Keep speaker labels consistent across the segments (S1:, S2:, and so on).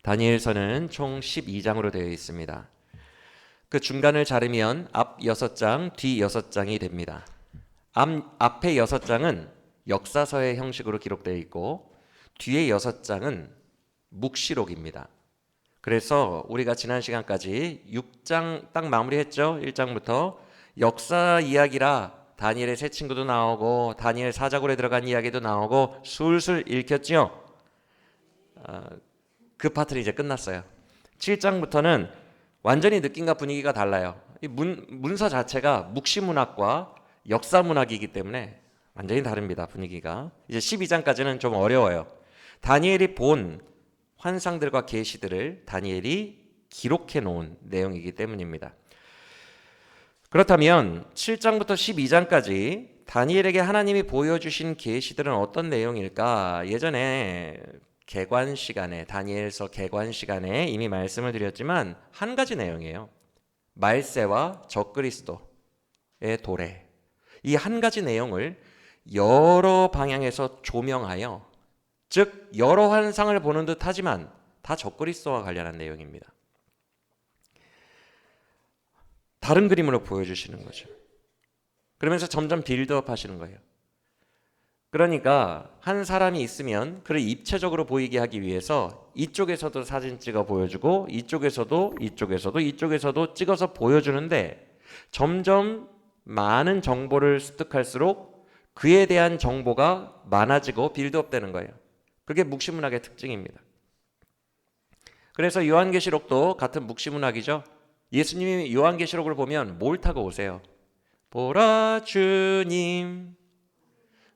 S1: 다니엘서는 총 12장으로 되어 있습니다. 그 중간을 자르면 앞 6장, 뒤 6장이 됩니다. 앞에 6장은 역사서의 형식으로 기록되어 있고 뒤에 6장은 묵시록입니다. 그래서 우리가 지난 시간까지 6장 딱 마무리했죠. 1장부터 역사 이야기라 다니엘의 새 친구도 나오고 다니엘 사자굴에 들어간 이야기도 나오고 술술 읽혔죠. 그 파트는 이제 끝났어요. 7장부터는 완전히 느낌과 분위기가 달라요. 이 문서 자체가 묵시문학과 역사문학이기 때문에 완전히 다릅니다. 분위기가. 이제 12장까지는 좀 어려워요. 다니엘이 본 환상들과 계시들을 다니엘이 기록해 놓은 내용이기 때문입니다. 그렇다면 7장부터 12장까지 다니엘에게 하나님이 보여주신 계시들은 어떤 내용일까? 예전에 개관 시간에 다니엘서 개관 시간에 이미 말씀을 드렸지만 한 가지 내용이에요. 말세와 적그리스도의 도래. 이 한 가지 내용을 여러 방향에서 조명하여 즉 여러 환상을 보는 듯 하지만 다 적그리스도와 관련한 내용입니다. 다른 그림으로 보여주시는 거죠. 그러면서 점점 빌드업 하시는 거예요. 그러니까 한 사람이 있으면 그를 입체적으로 보이게 하기 위해서 이쪽에서도 사진 찍어 보여주고 이쪽에서도 찍어서 보여주는데 점점 많은 정보를 습득할수록 그에 대한 정보가 많아지고 빌드업 되는 거예요. 그게 묵시문학의 특징입니다. 그래서 요한계시록도 같은 묵시문학이죠. 예수님이 요한계시록을 보면 뭘 타고 오세요? 보라 주님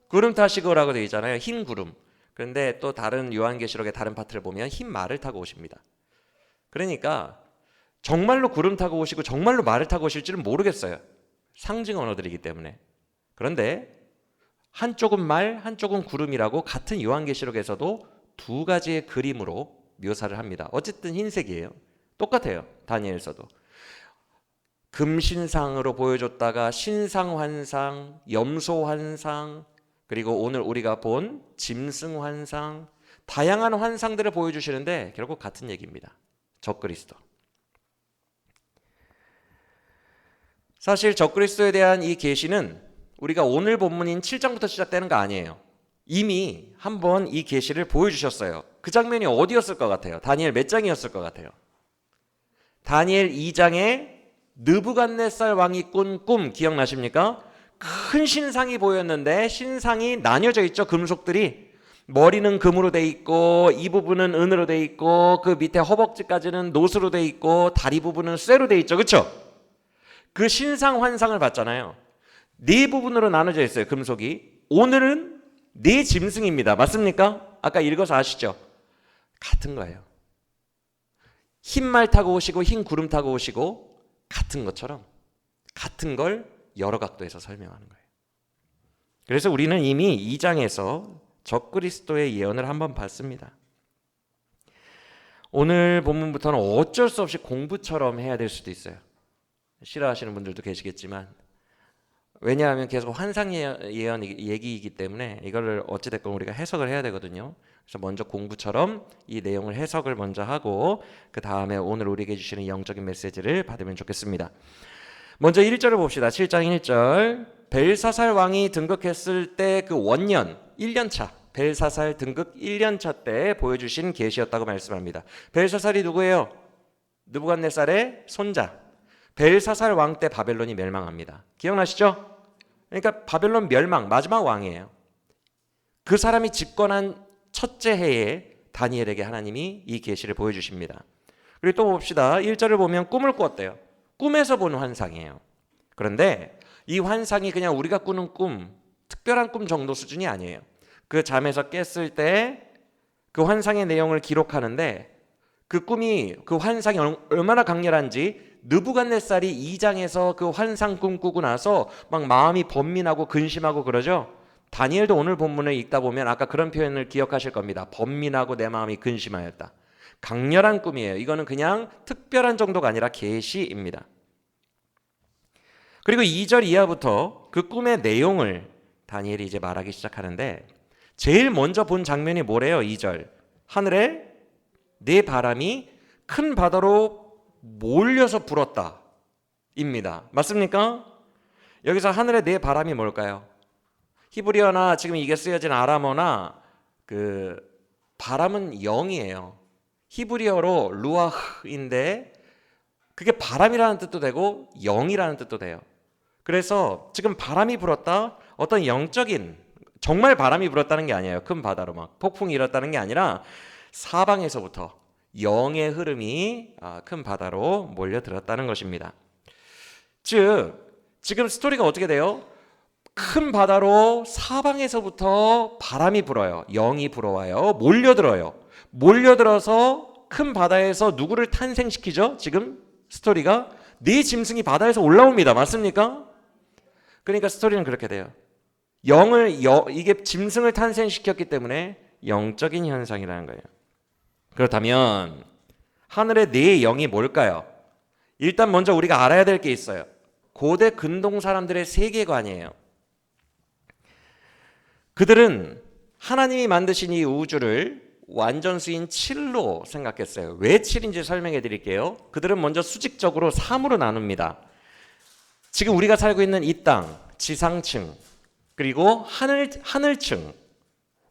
S1: 구름 타시고라고 되어 있잖아요. 흰 구름. 그런데 또 다른 요한계시록의 다른 파트를 보면 흰 말을 타고 오십니다. 그러니까 정말로 구름 타고 오시고 정말로 말을 타고 오실지는 모르겠어요. 상징 언어들이기 때문에. 그런데 한쪽은 말, 한쪽은 구름이라고 같은 요한계시록에서도 두 가지의 그림으로 묘사를 합니다. 어쨌든 흰색이에요. 똑같아요. 다니엘서도. 금신상으로 보여줬다가 신상환상, 염소환상, 그리고 오늘 우리가 본 짐승환상, 다양한 환상들을 보여주시는데 결국 같은 얘기입니다. 적그리스도. 사실 적그리스도에 대한 이 계시는 우리가 오늘 본문인 7장부터 시작되는 거 아니에요. 이미 한번 이 계시를 보여주셨어요. 그 장면이 어디였을 것 같아요? 다니엘 몇 장이었을 것 같아요? 다니엘 2장에 느부갓네살 왕이 꾼 꿈 기억나십니까? 큰 신상이 보였는데 신상이 나뉘어져 있죠. 금속들이. 머리는 금으로 돼 있고 이 부분은 은으로 돼 있고 그 밑에 허벅지까지는 노스로 돼 있고 다리 부분은 쇠로 돼 있죠. 그렇죠? 그 신상 환상을 봤잖아요. 네 부분으로 나눠져 있어요. 금속이. 오늘은 네 짐승입니다. 맞습니까? 아까 읽어서 아시죠? 같은 거예요. 흰 말 타고 오시고 흰 구름 타고 오시고 같은 것처럼 같은 걸 여러 각도에서 설명하는 거예요. 그래서 우리는 이미 2장에서 적그리스도의 예언을 한번 봤습니다. 오늘 본문부터는 어쩔 수 없이 공부처럼 해야 될 수도 있어요. 싫어하시는 분들도 계시겠지만 왜냐하면 계속 환상 예언 얘기이기 때문에 이거를 어찌됐건 우리가 해석을 해야 되거든요. 그래서 먼저 공부처럼 이 내용을 해석을 먼저 하고 그 다음에 오늘 우리에게 주시는 영적인 메시지를 받으면 좋겠습니다. 먼저 1절을 봅시다. 7장 1절. 벨사살 왕이 등극했을 때 그 원년 1년차 벨사살 등극 1년차 때 보여주신 계시였다고 말씀합니다. 벨사살이 누구예요? 느부갓네살의 손자. 벨사살 왕 때 바벨론이 멸망합니다. 기억나시죠? 그러니까 바벨론 멸망 마지막 왕이에요. 그 사람이 집권한 첫째 해에 다니엘에게 하나님이 이 계시를 보여주십니다. 그리고 또 봅시다. 1절을 보면 꿈을 꾸었대요. 꿈에서 본 환상이에요. 그런데 이 환상이 그냥 우리가 꾸는 꿈, 특별한 꿈 정도 수준이 아니에요. 그 잠에서 깼을 때 그 환상의 내용을 기록하는데 그 꿈이 그 환상이 얼마나 강렬한지 느부갓네살이 2장에서 그 환상 꿈 꾸고 나서 막 마음이 번민하고 근심하고 그러죠. 다니엘도 오늘 본문을 읽다 보면 아까 그런 표현을 기억하실 겁니다. 번민하고 내 마음이 근심하였다. 강렬한 꿈이에요. 이거는 그냥 특별한 정도가 아니라 계시입니다. 그리고 2절 이하부터 그 꿈의 내용을 다니엘이 이제 말하기 시작하는데 제일 먼저 본 장면이 뭐래요? 2절. 하늘에 내 바람이 큰 바다로 몰려서 불었다 입니다. 맞습니까? 여기서 하늘의 내 바람이 뭘까요? 히브리어나 지금 이게 쓰여진 아람어나 그 바람은 영이에요. 히브리어로 루아흐인데 그게 바람이라는 뜻도 되고 영이라는 뜻도 돼요. 그래서 지금 바람이 불었다, 어떤 영적인, 정말 바람이 불었다는 게 아니에요. 큰 바다로 막 폭풍이 일었다는 게 아니라 사방에서부터 영의 흐름이 큰 바다로 몰려들었다는 것입니다. 즉 지금 스토리가 어떻게 돼요? 큰 바다로 사방에서부터 바람이 불어요. 영이 불어와요. 몰려들어요. 몰려들어서 큰 바다에서 누구를 탄생시키죠? 지금 스토리가 네 짐승이 바다에서 올라옵니다. 맞습니까? 그러니까 스토리는 그렇게 돼요. 이게 짐승을 탄생시켰기 때문에 영적인 현상이라는 거예요. 그렇다면 하늘의 네 영이 뭘까요? 일단 먼저 우리가 알아야 될 게 있어요. 고대 근동 사람들의 세계관이에요. 그들은 하나님이 만드신 이 우주를 완전수인 7로 생각했어요. 왜 7인지 설명해 드릴게요. 그들은 먼저 수직적으로 3으로 나눕니다. 지금 우리가 살고 있는 이 땅, 지상층, 그리고 하늘층,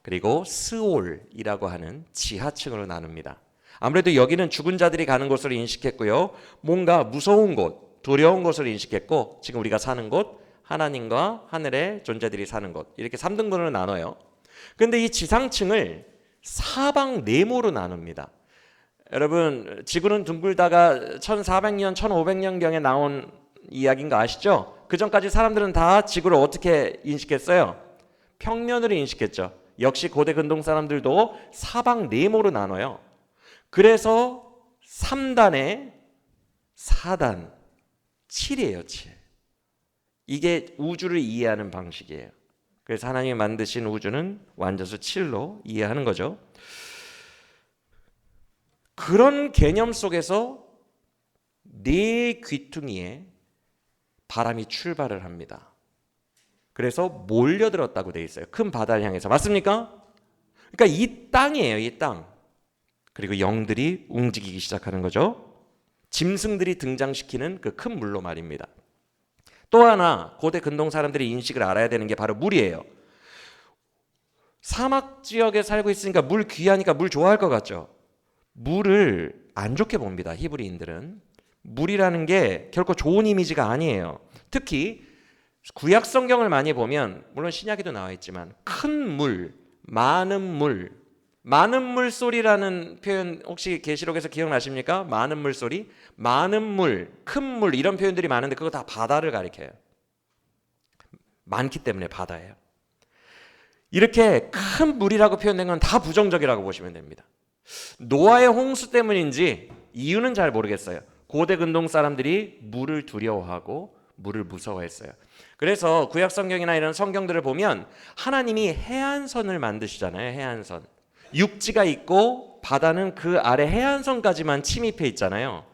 S1: 그리고 스올이라고 하는 지하층으로 나눕니다. 아무래도 여기는 죽은 자들이 가는 곳으로 인식했고요. 뭔가 무서운 곳, 두려운 곳으로 인식했고, 지금 우리가 사는 곳, 하나님과 하늘의 존재들이 사는 곳, 이렇게 3등분으로 나눠요. 그런데 이 지상층을 사방 네모로 나눕니다. 여러분, 지구는 둥글다가 1400년, 1500년경에 나온 이야기인 거 아시죠? 그 전까지 사람들은 다 지구를 어떻게 인식했어요? 평면으로 인식했죠. 역시 고대 근동 사람들도 사방 네모로 나눠요. 그래서 3단에 4단, 7이에요, 7. 이게 우주를 이해하는 방식이에요. 그래서 하나님이 만드신 우주는 완전수 7로 이해하는 거죠. 그런 개념 속에서 네 귀퉁이에 바람이 출발을 합니다. 그래서 몰려들었다고 돼 있어요. 큰 바다를 향해서. 맞습니까? 그러니까 이 땅이에요, 이 땅. 그리고 영들이 움직이기 시작하는 거죠. 짐승들이 등장시키는 그 큰 물로 말입니다. 또 하나 고대 근동 사람들이 인식을 알아야 되는 게 바로 물이에요. 사막 지역에 살고 있으니까 물 귀하니까 물 좋아할 것 같죠. 물을 안 좋게 봅니다. 히브리인들은. 물이라는 게 결코 좋은 이미지가 아니에요. 특히 구약 성경을 많이 보면, 물론 신약에도 나와 있지만, 큰 물, 많은 물소리라는 표현 혹시 계시록에서 기억나십니까? 많은 물소리, 많은 물, 큰 물, 이런 표현들이 많은데 그거 다 바다를 가리켜요. 많기 때문에 바다예요. 이렇게 큰 물이라고 표현된 건 다 부정적이라고 보시면 됩니다. 노아의 홍수 때문인지 이유는 잘 모르겠어요. 고대 근동 사람들이 물을 두려워하고 물을 무서워했어요. 그래서 구약 성경이나 이런 성경들을 보면 하나님이 해안선을 만드시잖아요. 해안선. 육지가 있고 바다는 그 아래 해안선까지만 침입해 있잖아요.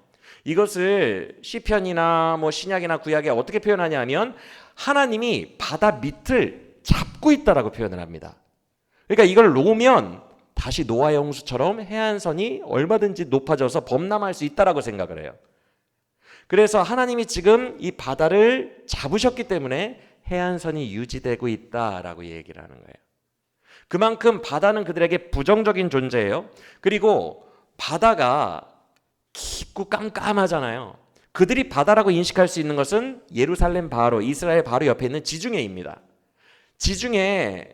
S1: 이것을 시편이나 신약이나 구약에 어떻게 표현하냐면 하나님이 바다 밑을 잡고 있다라고 표현을 합니다. 그러니까 이걸 놓으면 다시 노아의 홍수처럼 해안선이 얼마든지 높아져서 범람할 수 있다라고 생각을 해요. 그래서 하나님이 지금 이 바다를 잡으셨기 때문에 해안선이 유지되고 있다라고 얘기를 하는 거예요. 그만큼 바다는 그들에게 부정적인 존재예요. 그리고 바다가 깊고 깜깜하잖아요. 그들이 바다라고 인식할 수 있는 것은 예루살렘 바로, 이스라엘 바로 옆에 있는 지중해입니다. 지중해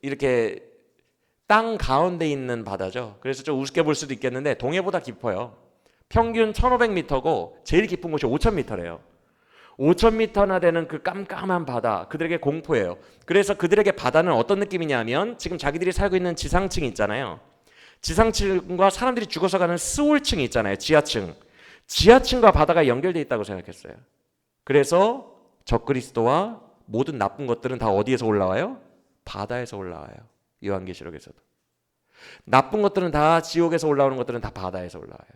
S1: 이렇게 땅 가운데 있는 바다죠. 그래서 좀 우습게 볼 수도 있겠는데 동해보다 깊어요. 평균 1500m고 제일 깊은 곳이 5000m래요. 5000m나 되는 그 깜깜한 바다, 그들에게 공포예요. 그래서 그들에게 바다는 어떤 느낌이냐면 지금 자기들이 살고 있는 지상층이 있잖아요. 지상층과 사람들이 죽어서 가는 스올층이 있잖아요. 지하층. 지하층과 바다가 연결되어 있다고 생각했어요. 그래서 적그리스도와 모든 나쁜 것들은 다 어디에서 올라와요? 바다에서 올라와요. 요한계시록에서도. 나쁜 것들은 다 지옥에서 올라오는 것들은 다 바다에서 올라와요.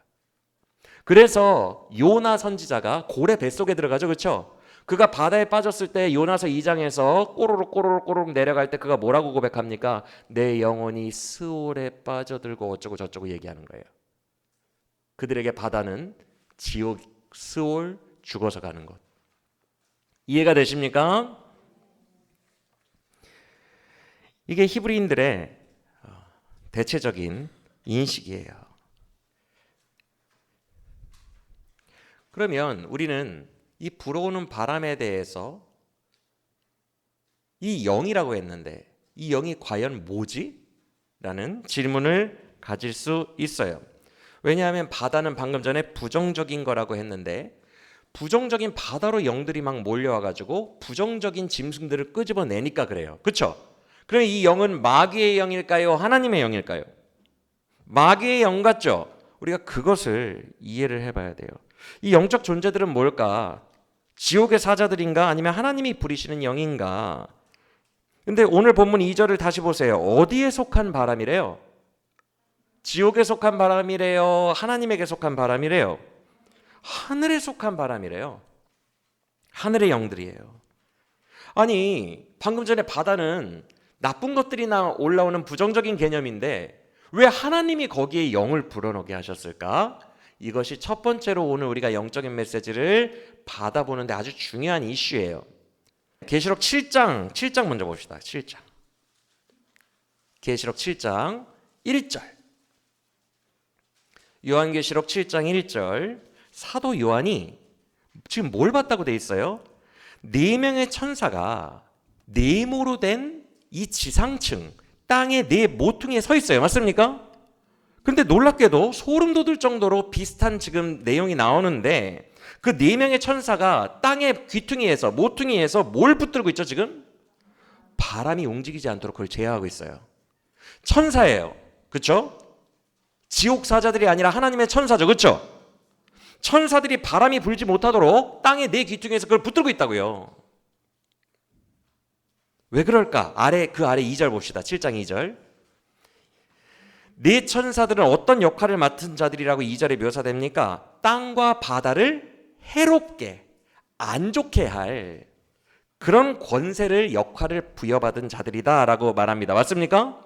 S1: 그래서 요나 선지자가 고래 뱃속에 들어가죠. 그렇죠? 그가 바다에 빠졌을 때 요나서 2장에서 꼬르륵 내려갈 때 그가 뭐라고 고백합니까? 내 영혼이 스올에 빠져들고 어쩌고 저쩌고 얘기하는 거예요. 그들에게 바다는 지옥, 스올, 죽어서 가는 곳. 이해가 되십니까? 이게 히브리인들의 대체적인 인식이에요. 그러면 우리는 이 불어오는 바람에 대해서 이 영이라고 했는데 이 영이 과연 뭐지? 라는 질문을 가질 수 있어요. 왜냐하면 바다는 방금 전에 부정적인 거라고 했는데 부정적인 바다로 영들이 막 몰려와가지고 부정적인 짐승들을 끄집어내니까 그래요. 그렇죠? 그럼 이 영은 마귀의 영일까요? 하나님의 영일까요? 마귀의 영 같죠? 우리가 그것을 이해를 해봐야 돼요. 이 영적 존재들은 뭘까? 지옥의 사자들인가? 아니면 하나님이 부리시는 영인가? 근데 오늘 본문 2절을 다시 보세요. 어디에 속한 바람이래요? 지옥에 속한 바람이래요? 하나님에게 속한 바람이래요? 하늘에 속한 바람이래요. 하늘의 영들이에요. 아니, 방금 전에 바다는 나쁜 것들이나 올라오는 부정적인 개념인데 왜 하나님이 거기에 영을 불어넣게 하셨을까? 이것이 첫 번째로 오늘 우리가 영적인 메시지를 받아보는데 아주 중요한 이슈예요. 계시록 7장 먼저 봅시다. 7장. 계시록 7장 1절. 요한계시록 7장 1절. 사도 요한이 지금 뭘 봤다고 돼 있어요? 4명의 천사가 네모로 된 이 지상층 땅의 네 모퉁이에 서 있어요. 맞습니까? 그런데 놀랍게도 소름 돋을 정도로 비슷한 지금 내용이 나오는데 그 4명의 천사가 땅의 귀퉁이에서 모퉁이에서 뭘 붙들고 있죠 지금? 바람이 움직이지 않도록 그걸 제어하고 있어요. 천사예요. 그렇죠? 지옥 사자들이 아니라 하나님의 천사죠. 그렇죠? 천사들이 바람이 불지 못하도록 땅의 네 귀퉁이에서 그걸 붙들고 있다고요. 왜 그럴까? 그 아래 2절 봅시다. 7장 2절. 네 천사들은 어떤 역할을 맡은 자들이라고 2절에 묘사됩니까? 땅과 바다를 해롭게 안 좋게 할 그런 권세를 역할을 부여받은 자들이다라고 말합니다. 맞습니까?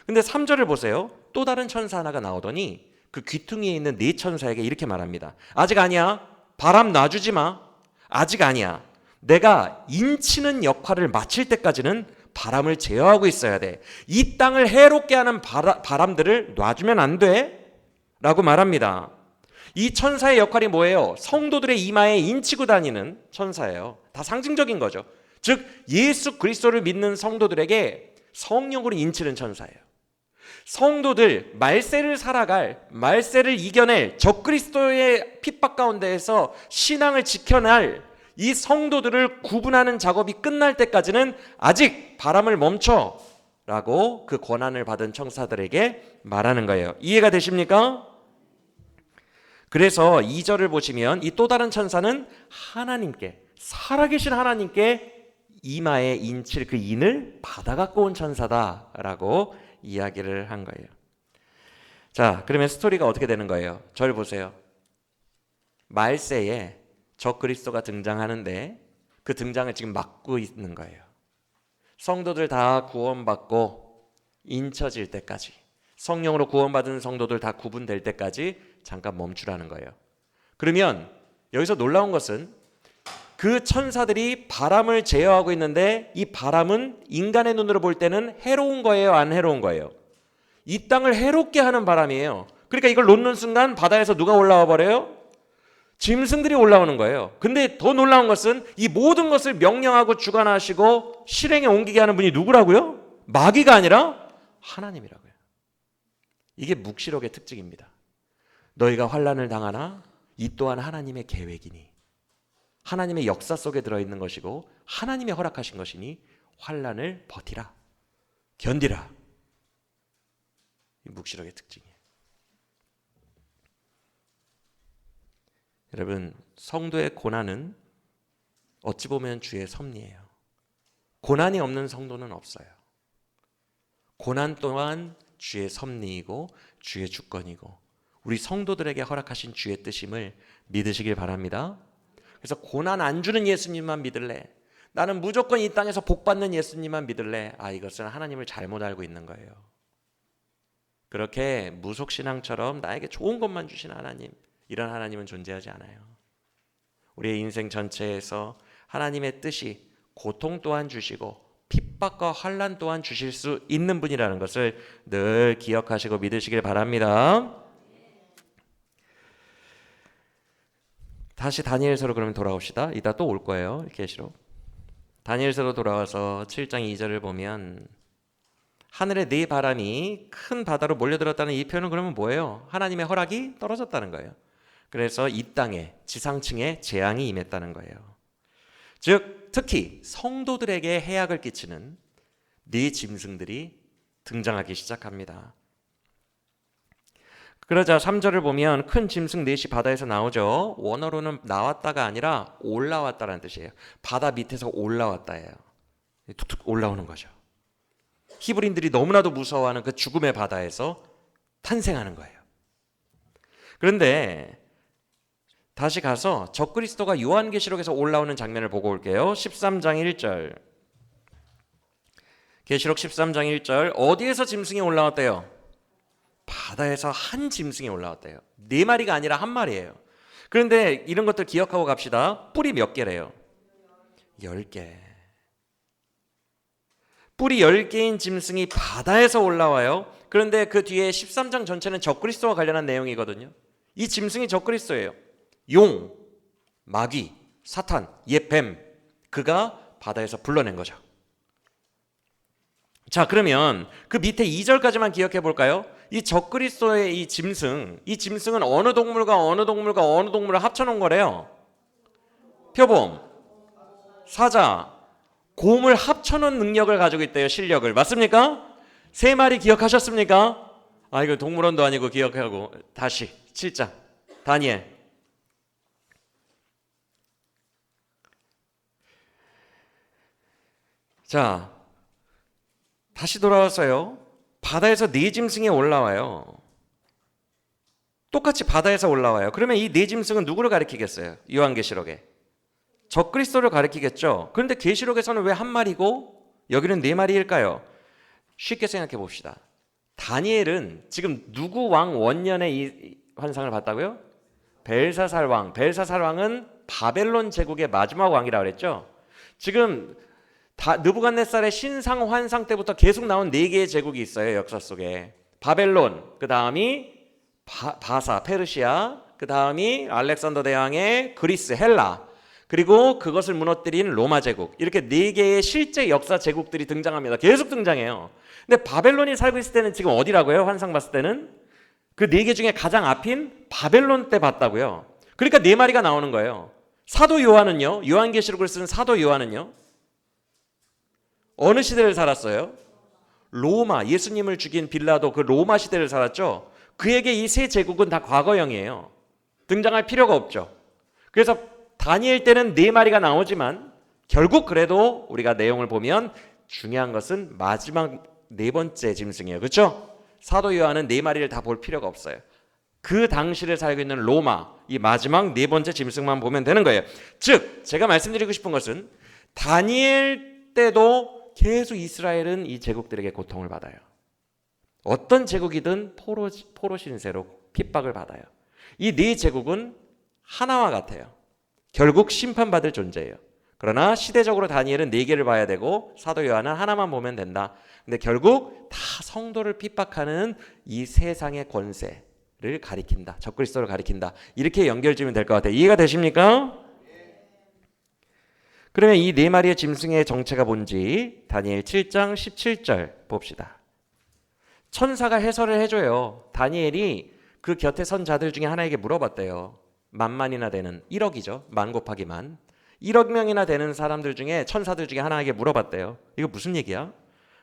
S1: 근데 3절을 보세요. 또 다른 천사 하나가 나오더니 그 귀퉁이에 있는 네 천사에게 이렇게 말합니다. 아직 아니야. 바람 놔주지 마. 아직 아니야. 내가 인치는 역할을 마칠 때까지는 바람을 제어하고 있어야 돼. 이 땅을 해롭게 하는 바람들을 놔주면 안 돼. 라고 말합니다. 이 천사의 역할이 뭐예요? 성도들의 이마에 인치고 다니는 천사예요. 다 상징적인 거죠. 즉 예수 그리스도를 믿는 성도들에게 성령으로 인치는 천사예요. 성도들 말세를 살아갈, 말세를 이겨낼 적그리스도의 핍박 가운데에서 신앙을 지켜낼 이 성도들을 구분하는 작업이 끝날 때까지는 아직 바람을 멈춰 라고 그 권한을 받은 천사들에게 말하는 거예요. 이해가 되십니까? 그래서 2절을 보시면 이 또 다른 천사는 하나님께, 살아계신 하나님께 이마에 인칠 그 인을 받아갖고 온 천사다라고 이야기를 한 거예요. 자, 그러면 스토리가 어떻게 되는 거예요? 저를 보세요. 말세에 적그리스도가 등장하는데 그 등장을 지금 막고 있는 거예요. 성도들 다 구원받고 인쳐질 때까지, 성령으로 구원받은 성도들 다 구분될 때까지 잠깐 멈추라는 거예요. 그러면 여기서 놀라운 것은 그 천사들이 바람을 제어하고 있는데 이 바람은 인간의 눈으로 볼 때는 해로운 거예요, 안 해로운 거예요? 이 땅을 해롭게 하는 바람이에요. 그러니까 이걸 놓는 순간 바다에서 누가 올라와 버려요? 짐승들이 올라오는 거예요. 근데 더 놀라운 것은 이 모든 것을 명령하고 주관하시고 실행에 옮기게 하는 분이 누구라고요? 마귀가 아니라 하나님이라고요. 이게 묵시록의 특징입니다. 너희가 환난을 당하나 이 또한 하나님의 계획이니, 하나님의 역사 속에 들어있는 것이고 하나님이 허락하신 것이니 환난을 버티라, 견디라. 이 묵시록의 특징이에요. 여러분, 성도의 고난은 어찌 보면 주의 섭리예요. 고난이 없는 성도는 없어요. 고난 또한 주의 섭리이고 주의 주권이고 우리 성도들에게 허락하신 주의 뜻임을 믿으시길 바랍니다. 그래서 고난 안 주는 예수님만 믿을래, 나는 무조건 이 땅에서 복 받는 예수님만 믿을래, 이것은 하나님을 잘못 알고 있는 거예요. 그렇게 무속신앙처럼 나에게 좋은 것만 주신 하나님, 이런 하나님은 존재하지 않아요. 우리의 인생 전체에서 하나님의 뜻이 고통 또한 주시고 핍박과 환난 또한 주실 수 있는 분이라는 것을 늘 기억하시고 믿으시길 바랍니다. 다시 다니엘서로 그러면 돌아옵시다. 이따 또 올 거예요. 계시록. 다니엘서로 돌아와서 7장 2절을 보면 하늘의 네 바람이 큰 바다로 몰려들었다는 이 표현은 그러면 뭐예요? 하나님의 허락이 떨어졌다는 거예요. 그래서 이 땅에 지상층에 재앙이 임했다는 거예요. 즉 특히 성도들에게 해악을 끼치는 네 짐승들이 등장하기 시작합니다. 그러자 3절을 보면 큰 짐승 넷이 바다에서 나오죠. 원어로는 나왔다가 아니라 올라왔다라는 뜻이에요. 바다 밑에서 올라왔다예요. 툭툭 올라오는 거죠. 히브리인들이 너무나도 무서워하는 그 죽음의 바다에서 탄생하는 거예요. 그런데 다시 가서 적그리스도가 요한계시록에서 올라오는 장면을 보고 올게요. 13장 1절. 계시록 13장 1절. 어디에서 짐승이 올라왔대요? 바다에서 한 짐승이 올라왔대요. 네 마리가 아니라 한 마리예요. 그런데 이런 것들 기억하고 갑시다. 뿔이 몇 개래요? 10개. 뿔이 10개인 짐승이 바다에서 올라와요. 그런데 그 뒤에 13장 전체는 적그리스도와 관련한 내용이거든요. 이 짐승이 적그리스도예요. 용, 마귀, 사탄, 옛 뱀, 그가 바다에서 불러낸 거죠. 자, 그러면 그 밑에 2절까지만 기억해 볼까요? 이 적그리스도의 이 짐승은 어느 동물과 어느 동물과 어느 동물을 합쳐놓은 거래요. 표범, 사자, 곰을 합쳐놓은 능력을 가지고 있대요. 실력을. 맞습니까? 세 마리 기억하셨습니까? 이거 동물원도 아니고 기억하고. 다시 7장 다니엘. 자, 다시 돌아왔어요. 바다에서 네 짐승이 올라와요. 똑같이 바다에서 올라와요. 그러면 이 네 짐승은 누구를 가리키겠어요? 요한계시록에 적그리스도를 가리키겠죠. 그런데 계시록에서는 왜 한 마리고 여기는 네 마리일까요? 쉽게 생각해 봅시다. 다니엘은 지금 누구 왕 원년의 이 환상을 봤다고요? 벨사살 왕. 벨사살 왕은 바벨론 제국의 마지막 왕이라고 그랬죠. 지금 느부갓네살의 신상 환상 때부터 계속 나온 4개의 제국이 있어요. 역사 속에. 바벨론, 그 다음이 바사, 페르시아, 그 다음이 알렉산더 대왕의 그리스, 헬라, 그리고 그것을 무너뜨린 로마 제국. 이렇게 4개의 실제 역사 제국들이 등장합니다. 계속 등장해요. 근데 바벨론이 살고 있을 때는 지금 어디라고요? 환상 봤을 때는 그 4개 중에 가장 앞인 바벨론 때 봤다고요. 그러니까 4마리가 나오는 거예요. 사도 요한은요, 요한계시록을 쓴 사도 요한은요, 어느 시대를 살았어요? 로마, 예수님을 죽인 빌라도 그 로마 시대를 살았죠. 그에게 이 세 제국은 다 과거형이에요. 등장할 필요가 없죠. 그래서 다니엘 때는 4마리가 나오지만 결국 그래도 우리가 내용을 보면 중요한 것은 마지막 4번째 짐승이에요. 그렇죠? 사도 요한은 4마리를 다 볼 필요가 없어요. 그 당시를 살고 있는 로마, 이 마지막 4번째 짐승만 보면 되는 거예요. 즉 제가 말씀드리고 싶은 것은 다니엘 때도 계속 이스라엘은 이 제국들에게 고통을 받아요. 어떤 제국이든 포로 신세로 핍박을 받아요. 이 4제국은 하나와 같아요. 결국 심판받을 존재예요. 그러나 시대적으로 다니엘은 4개를 봐야 되고 사도 요한은 하나만 보면 된다. 근데 결국 다 성도를 핍박하는 이 세상의 권세를 가리킨다. 적그리스도를 가리킨다. 이렇게 연결지으면 될 것 같아요. 이해가 되십니까? 그러면 이 4마리의 짐승의 정체가 뭔지 다니엘 7장 17절 봅시다. 천사가 해설을 해줘요. 다니엘이 그 곁에 선 자들 중에 하나에게 물어봤대요. 만만이나 되는 1억이죠. 만 곱하기 만. 1억 명이나 되는 사람들 중에 천사들 중에 하나에게 물어봤대요. 이거 무슨 얘기야?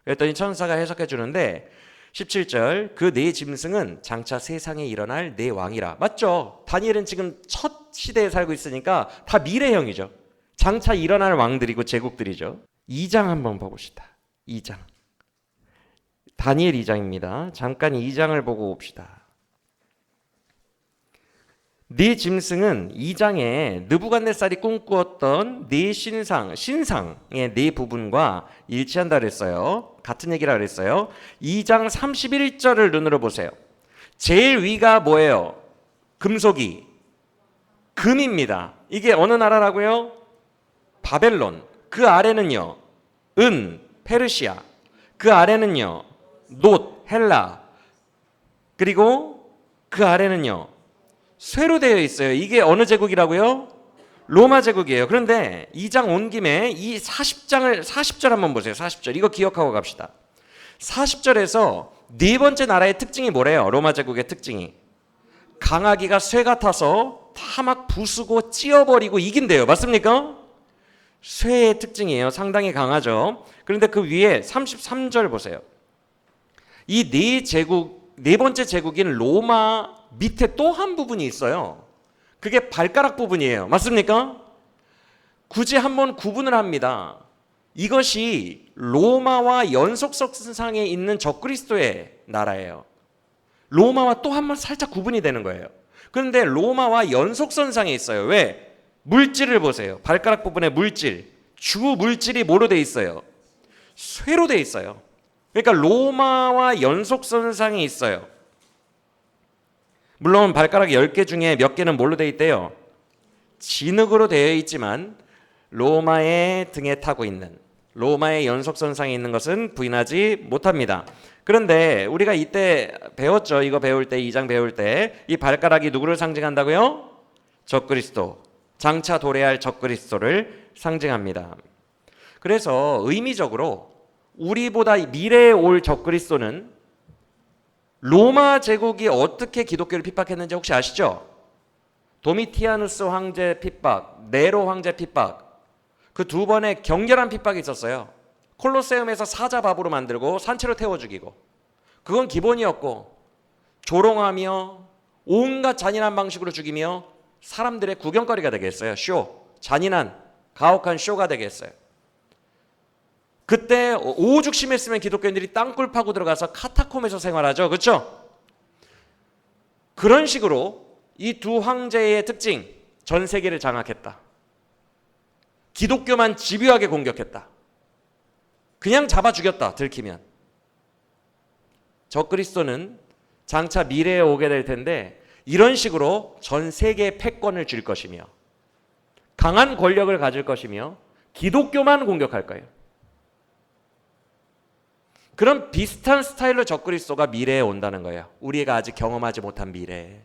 S1: 그랬더니 천사가 해석해 주는데 17절 그 4 짐승은 장차 세상에 일어날 4 왕이라. 맞죠? 다니엘은 지금 첫 시대에 살고 있으니까 다 미래형이죠. 장차 일어날 왕들이고 제국들이죠. 2장 한번 보봅시다. 2장. 다니엘 2장입니다. 잠깐 2장을 보고 봅시다. 네 짐승은 2장에 느부갓네살이 꿈꾸었던 네 신상의 네 부분과 일치한다 그랬어요. 같은 얘기라 그랬어요. 2장 31절을 눈으로 보세요. 제일 위가 뭐예요? 금속이. 금입니다. 이게 어느 나라라고요? 바벨론. 그 아래는요, 은, 페르시아. 그 아래는요, 놋, 헬라. 그리고 그 아래는요, 쇠로 되어 있어요. 이게 어느 제국이라고요? 로마 제국이에요. 그런데 2장 온 김에 이 40절 한번 보세요. 40절. 이거 기억하고 갑시다. 40절에서 네 번째 나라의 특징이 뭐래요? 로마 제국의 특징이. 강하기가 쇠 같아서 다 막 부수고 찧어버리고 이긴대요. 맞습니까? 쇠의 특징이에요. 상당히 강하죠. 그런데 그 위에 33절 보세요. 이 네 번째 제국인 로마 밑에 또 한 부분이 있어요. 그게 발가락 부분이에요. 맞습니까? 굳이 한번 구분을 합니다. 이것이 로마와 연속선상에 있는 적그리스도의 나라예요. 로마와 또 한 번 살짝 구분이 되는 거예요. 그런데 로마와 연속선상에 있어요. 왜? 물질을 보세요. 발가락 부분의 물질. 주 물질이 뭐로 돼 있어요? 쇠로 돼 있어요. 그러니까 로마와 연속선상에 있어요. 물론 발가락 10개 중에 몇 개는 뭘로 돼 있대요? 진흙으로 되어 있지만 로마의 등에 타고 있는, 로마의 연속선상에 있는 것은 부인하지 못합니다. 그런데 우리가 이때 배웠죠. 이거 배울 때, 2장 배울 때 이 발가락이 누구를 상징한다고요? 적그리스도, 장차 도래할 적그리스도를 상징합니다. 그래서 의미적으로 우리보다 미래에 올 적그리스도는 로마 제국이 어떻게 기독교를 핍박했는지 혹시 아시죠? 도미티아누스 황제 핍박, 네로 황제 핍박, 그 두 번의 격렬한 핍박이 있었어요. 콜로세움에서 사자 밥으로 만들고 산채로 태워 죽이고, 그건 기본이었고, 조롱하며 온갖 잔인한 방식으로 죽이며 사람들의 구경거리가 되게 했어요. 쇼, 잔인한 가혹한 쇼가 되게 했어요. 그때 오죽 심했으면 기독교인들이 땅굴 파고 들어가서 카타콤에서 생활하죠. 그렇죠? 그런 식으로 이 두 황제의 특징, 전 세계를 장악했다. 기독교만 집요하게 공격했다. 그냥 잡아 죽였다. 들키면. 적그리스도는 장차 미래에 오게 될 텐데 이런 식으로 전 세계에 패권을 줄 것이며 강한 권력을 가질 것이며 기독교만 공격할 거예요. 그런 비슷한 스타일로 적그리스도가 미래에 온다는 거예요. 우리가 아직 경험하지 못한 미래에.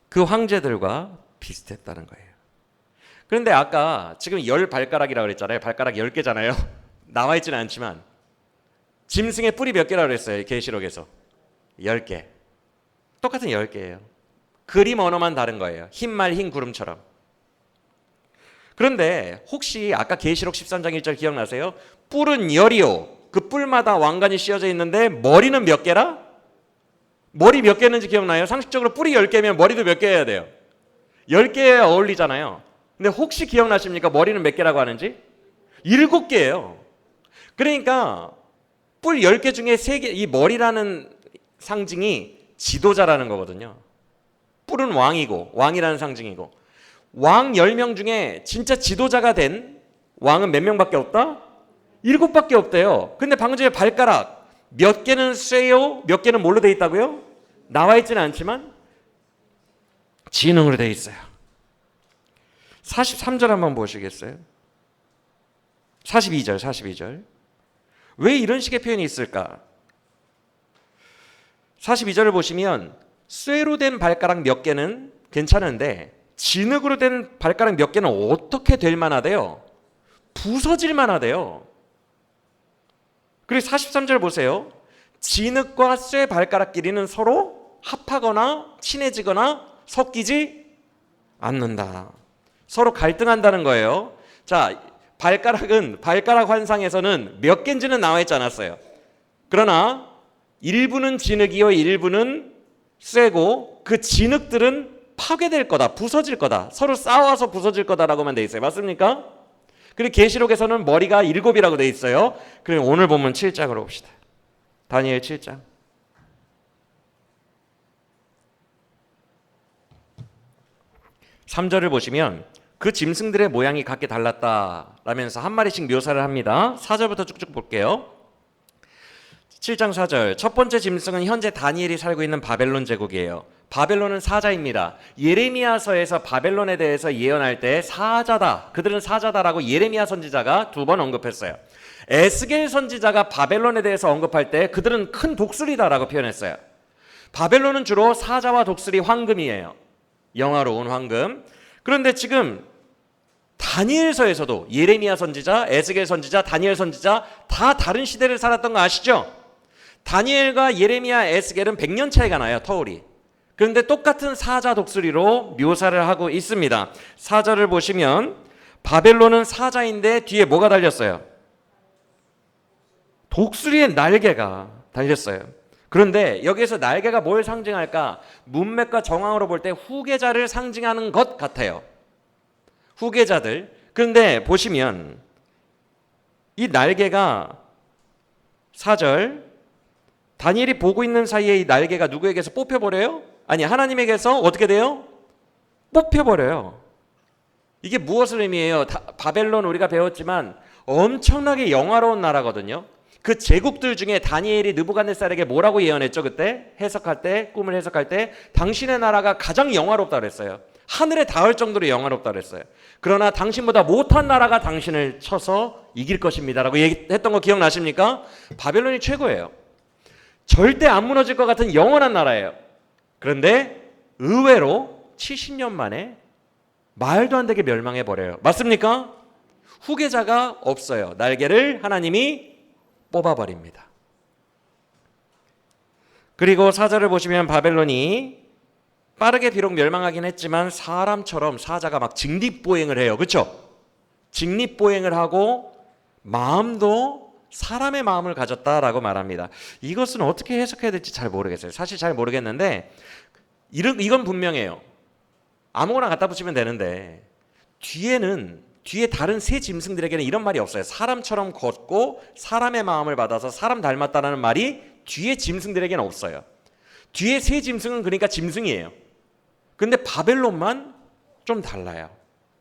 S1: 그 황제들과 비슷했다는 거예요. 그런데 아까 지금 10발가락이라고 그랬잖아요. 발가락 10개잖아요. 나와 있지는 않지만 짐승의 뿔이 몇 개라고 그랬어요. 계시록에서 10개. 똑같은 10개예요. 그림 언어만 다른 거예요. 흰 말 흰 구름처럼. 그런데 혹시 아까 계시록 13장 1절 기억나세요? 뿔은 10이요. 그 뿔마다 왕관이 씌어져 있는데 머리는 몇 개라? 머리 몇 개였는지 기억나요? 상식적으로 뿔이 10개면 머리도 몇 개여야 돼요? 10개에 어울리잖아요. 근데 혹시 기억나십니까? 머리는 몇 개라고 하는지? 7개예요. 그러니까 뿔 10개 중에 3개, 이 머리라는 상징이 지도자라는 거거든요. 뿔은 왕이고, 왕이라는 상징이고, 왕 10명 중에 진짜 지도자가 된 왕은 몇 명밖에 없다? 7밖에 없대요. 근데 방금 전에 발가락 몇 개는 쇠요, 몇 개는 뭘로 돼 있다고요? 나와 있지는 않지만 진흥으로 돼 있어요. 43절 한번 보시겠어요? 42절. 왜 이런 식의 표현이 있을까? 42절을 보시면 쇠로 된 발가락 몇 개는 괜찮은데 진흙으로 된 발가락 몇 개는 어떻게 될 만하대요? 부서질 만하대요. 그리고 43절 보세요. 진흙과 쇠 발가락 길이는 서로 합하거나 친해지거나 섞이지 않는다. 서로 갈등한다는 거예요. 자, 발가락은 발가락 환상에서는 몇 개인지는 나와 있지 않았어요. 그러나 일부는 진흙이요 일부는 쇠고 그 진흙들은 파괴될 거다, 부서질 거다, 서로 싸워서 부서질 거다라고만 돼 있어요. 맞습니까? 그리고 계시록에서는 머리가 7이라고 돼 있어요. 그리고 오늘 보면 7장으로 봅시다. 다니엘 7장. 3절을 보시면 그 짐승들의 모양이 각기 달랐다 라면서 한 마리씩 묘사를 합니다. 4절부터 쭉쭉 볼게요. 7장 4절 첫 번째 짐승은 현재 다니엘이 살고 있는 바벨론 제국이에요. 바벨론은 사자입니다. 예레미야서에서 바벨론에 대해서 예언할 때 사자다, 그들은 사자다라고 예레미야 선지자가 2번 언급했어요. 에스겔 선지자가 바벨론에 대해서 언급할 때 그들은 큰 독수리다라고 표현했어요. 바벨론은 주로 사자와 독수리, 황금이에요. 영화로운 황금. 그런데 지금 다니엘서에서도 예레미야 선지자, 에스겔 선지자, 다니엘 선지자 다 다른 시대를 살았던 거 아시죠? 다니엘과 예레미야, 에스겔은 100년 차이가 나요, 터울이. 그런데 똑같은 사자 독수리로 묘사를 하고 있습니다. 사절을 보시면 바벨론은 사자인데 뒤에 뭐가 달렸어요? 독수리의 날개가 달렸어요. 그런데 여기에서 날개가 뭘 상징할까? 문맥과 정황으로 볼 때 후계자를 상징하는 것 같아요. 후계자들. 그런데 보시면 이 날개가 4절 다니엘이 보고 있는 사이에 이 날개가 누구에게서 뽑혀버려요? 아니, 하나님에게서 어떻게 돼요? 뽑혀버려요. 이게 무엇을 의미해요? 바벨론 우리가 배웠지만 엄청나게 영화로운 나라거든요. 그 제국들 중에 다니엘이 느부갓네살에게 뭐라고 예언했죠? 그때 해석할 때, 꿈을 해석할 때 당신의 나라가 가장 영화롭다 그랬어요. 하늘에 닿을 정도로 영화롭다 그랬어요. 그러나 당신보다 못한 나라가 당신을 쳐서 이길 것입니다 라고 얘기했던 거 기억나십니까? 바벨론이 최고예요. 절대 안 무너질 것 같은 영원한 나라예요. 그런데 의외로 70년 만에 말도 안 되게 멸망해버려요. 맞습니까? 후계자가 없어요. 날개를 하나님이 뽑아버립니다. 그리고 4절을 보시면 바벨론이 빠르게 비록 멸망하긴 했지만 사람처럼 사자가 막 직립보행을 해요. 그렇죠? 직립보행을 하고 마음도 사람의 마음을 가졌다라고 말합니다. 이것은 어떻게 해석해야 될지 잘 모르겠어요. 사실 잘 모르겠는데 이건 분명해요. 아무거나 갖다 붙이면 되는데 뒤에 다른 새 짐승들에게는 이런 말이 없어요. 사람처럼 걷고 사람의 마음을 받아서 사람 닮았다라는 말이 뒤에 짐승들에게는 없어요. 뒤에 새 짐승은 그러니까 짐승이에요. 근데 바벨론만 좀 달라요.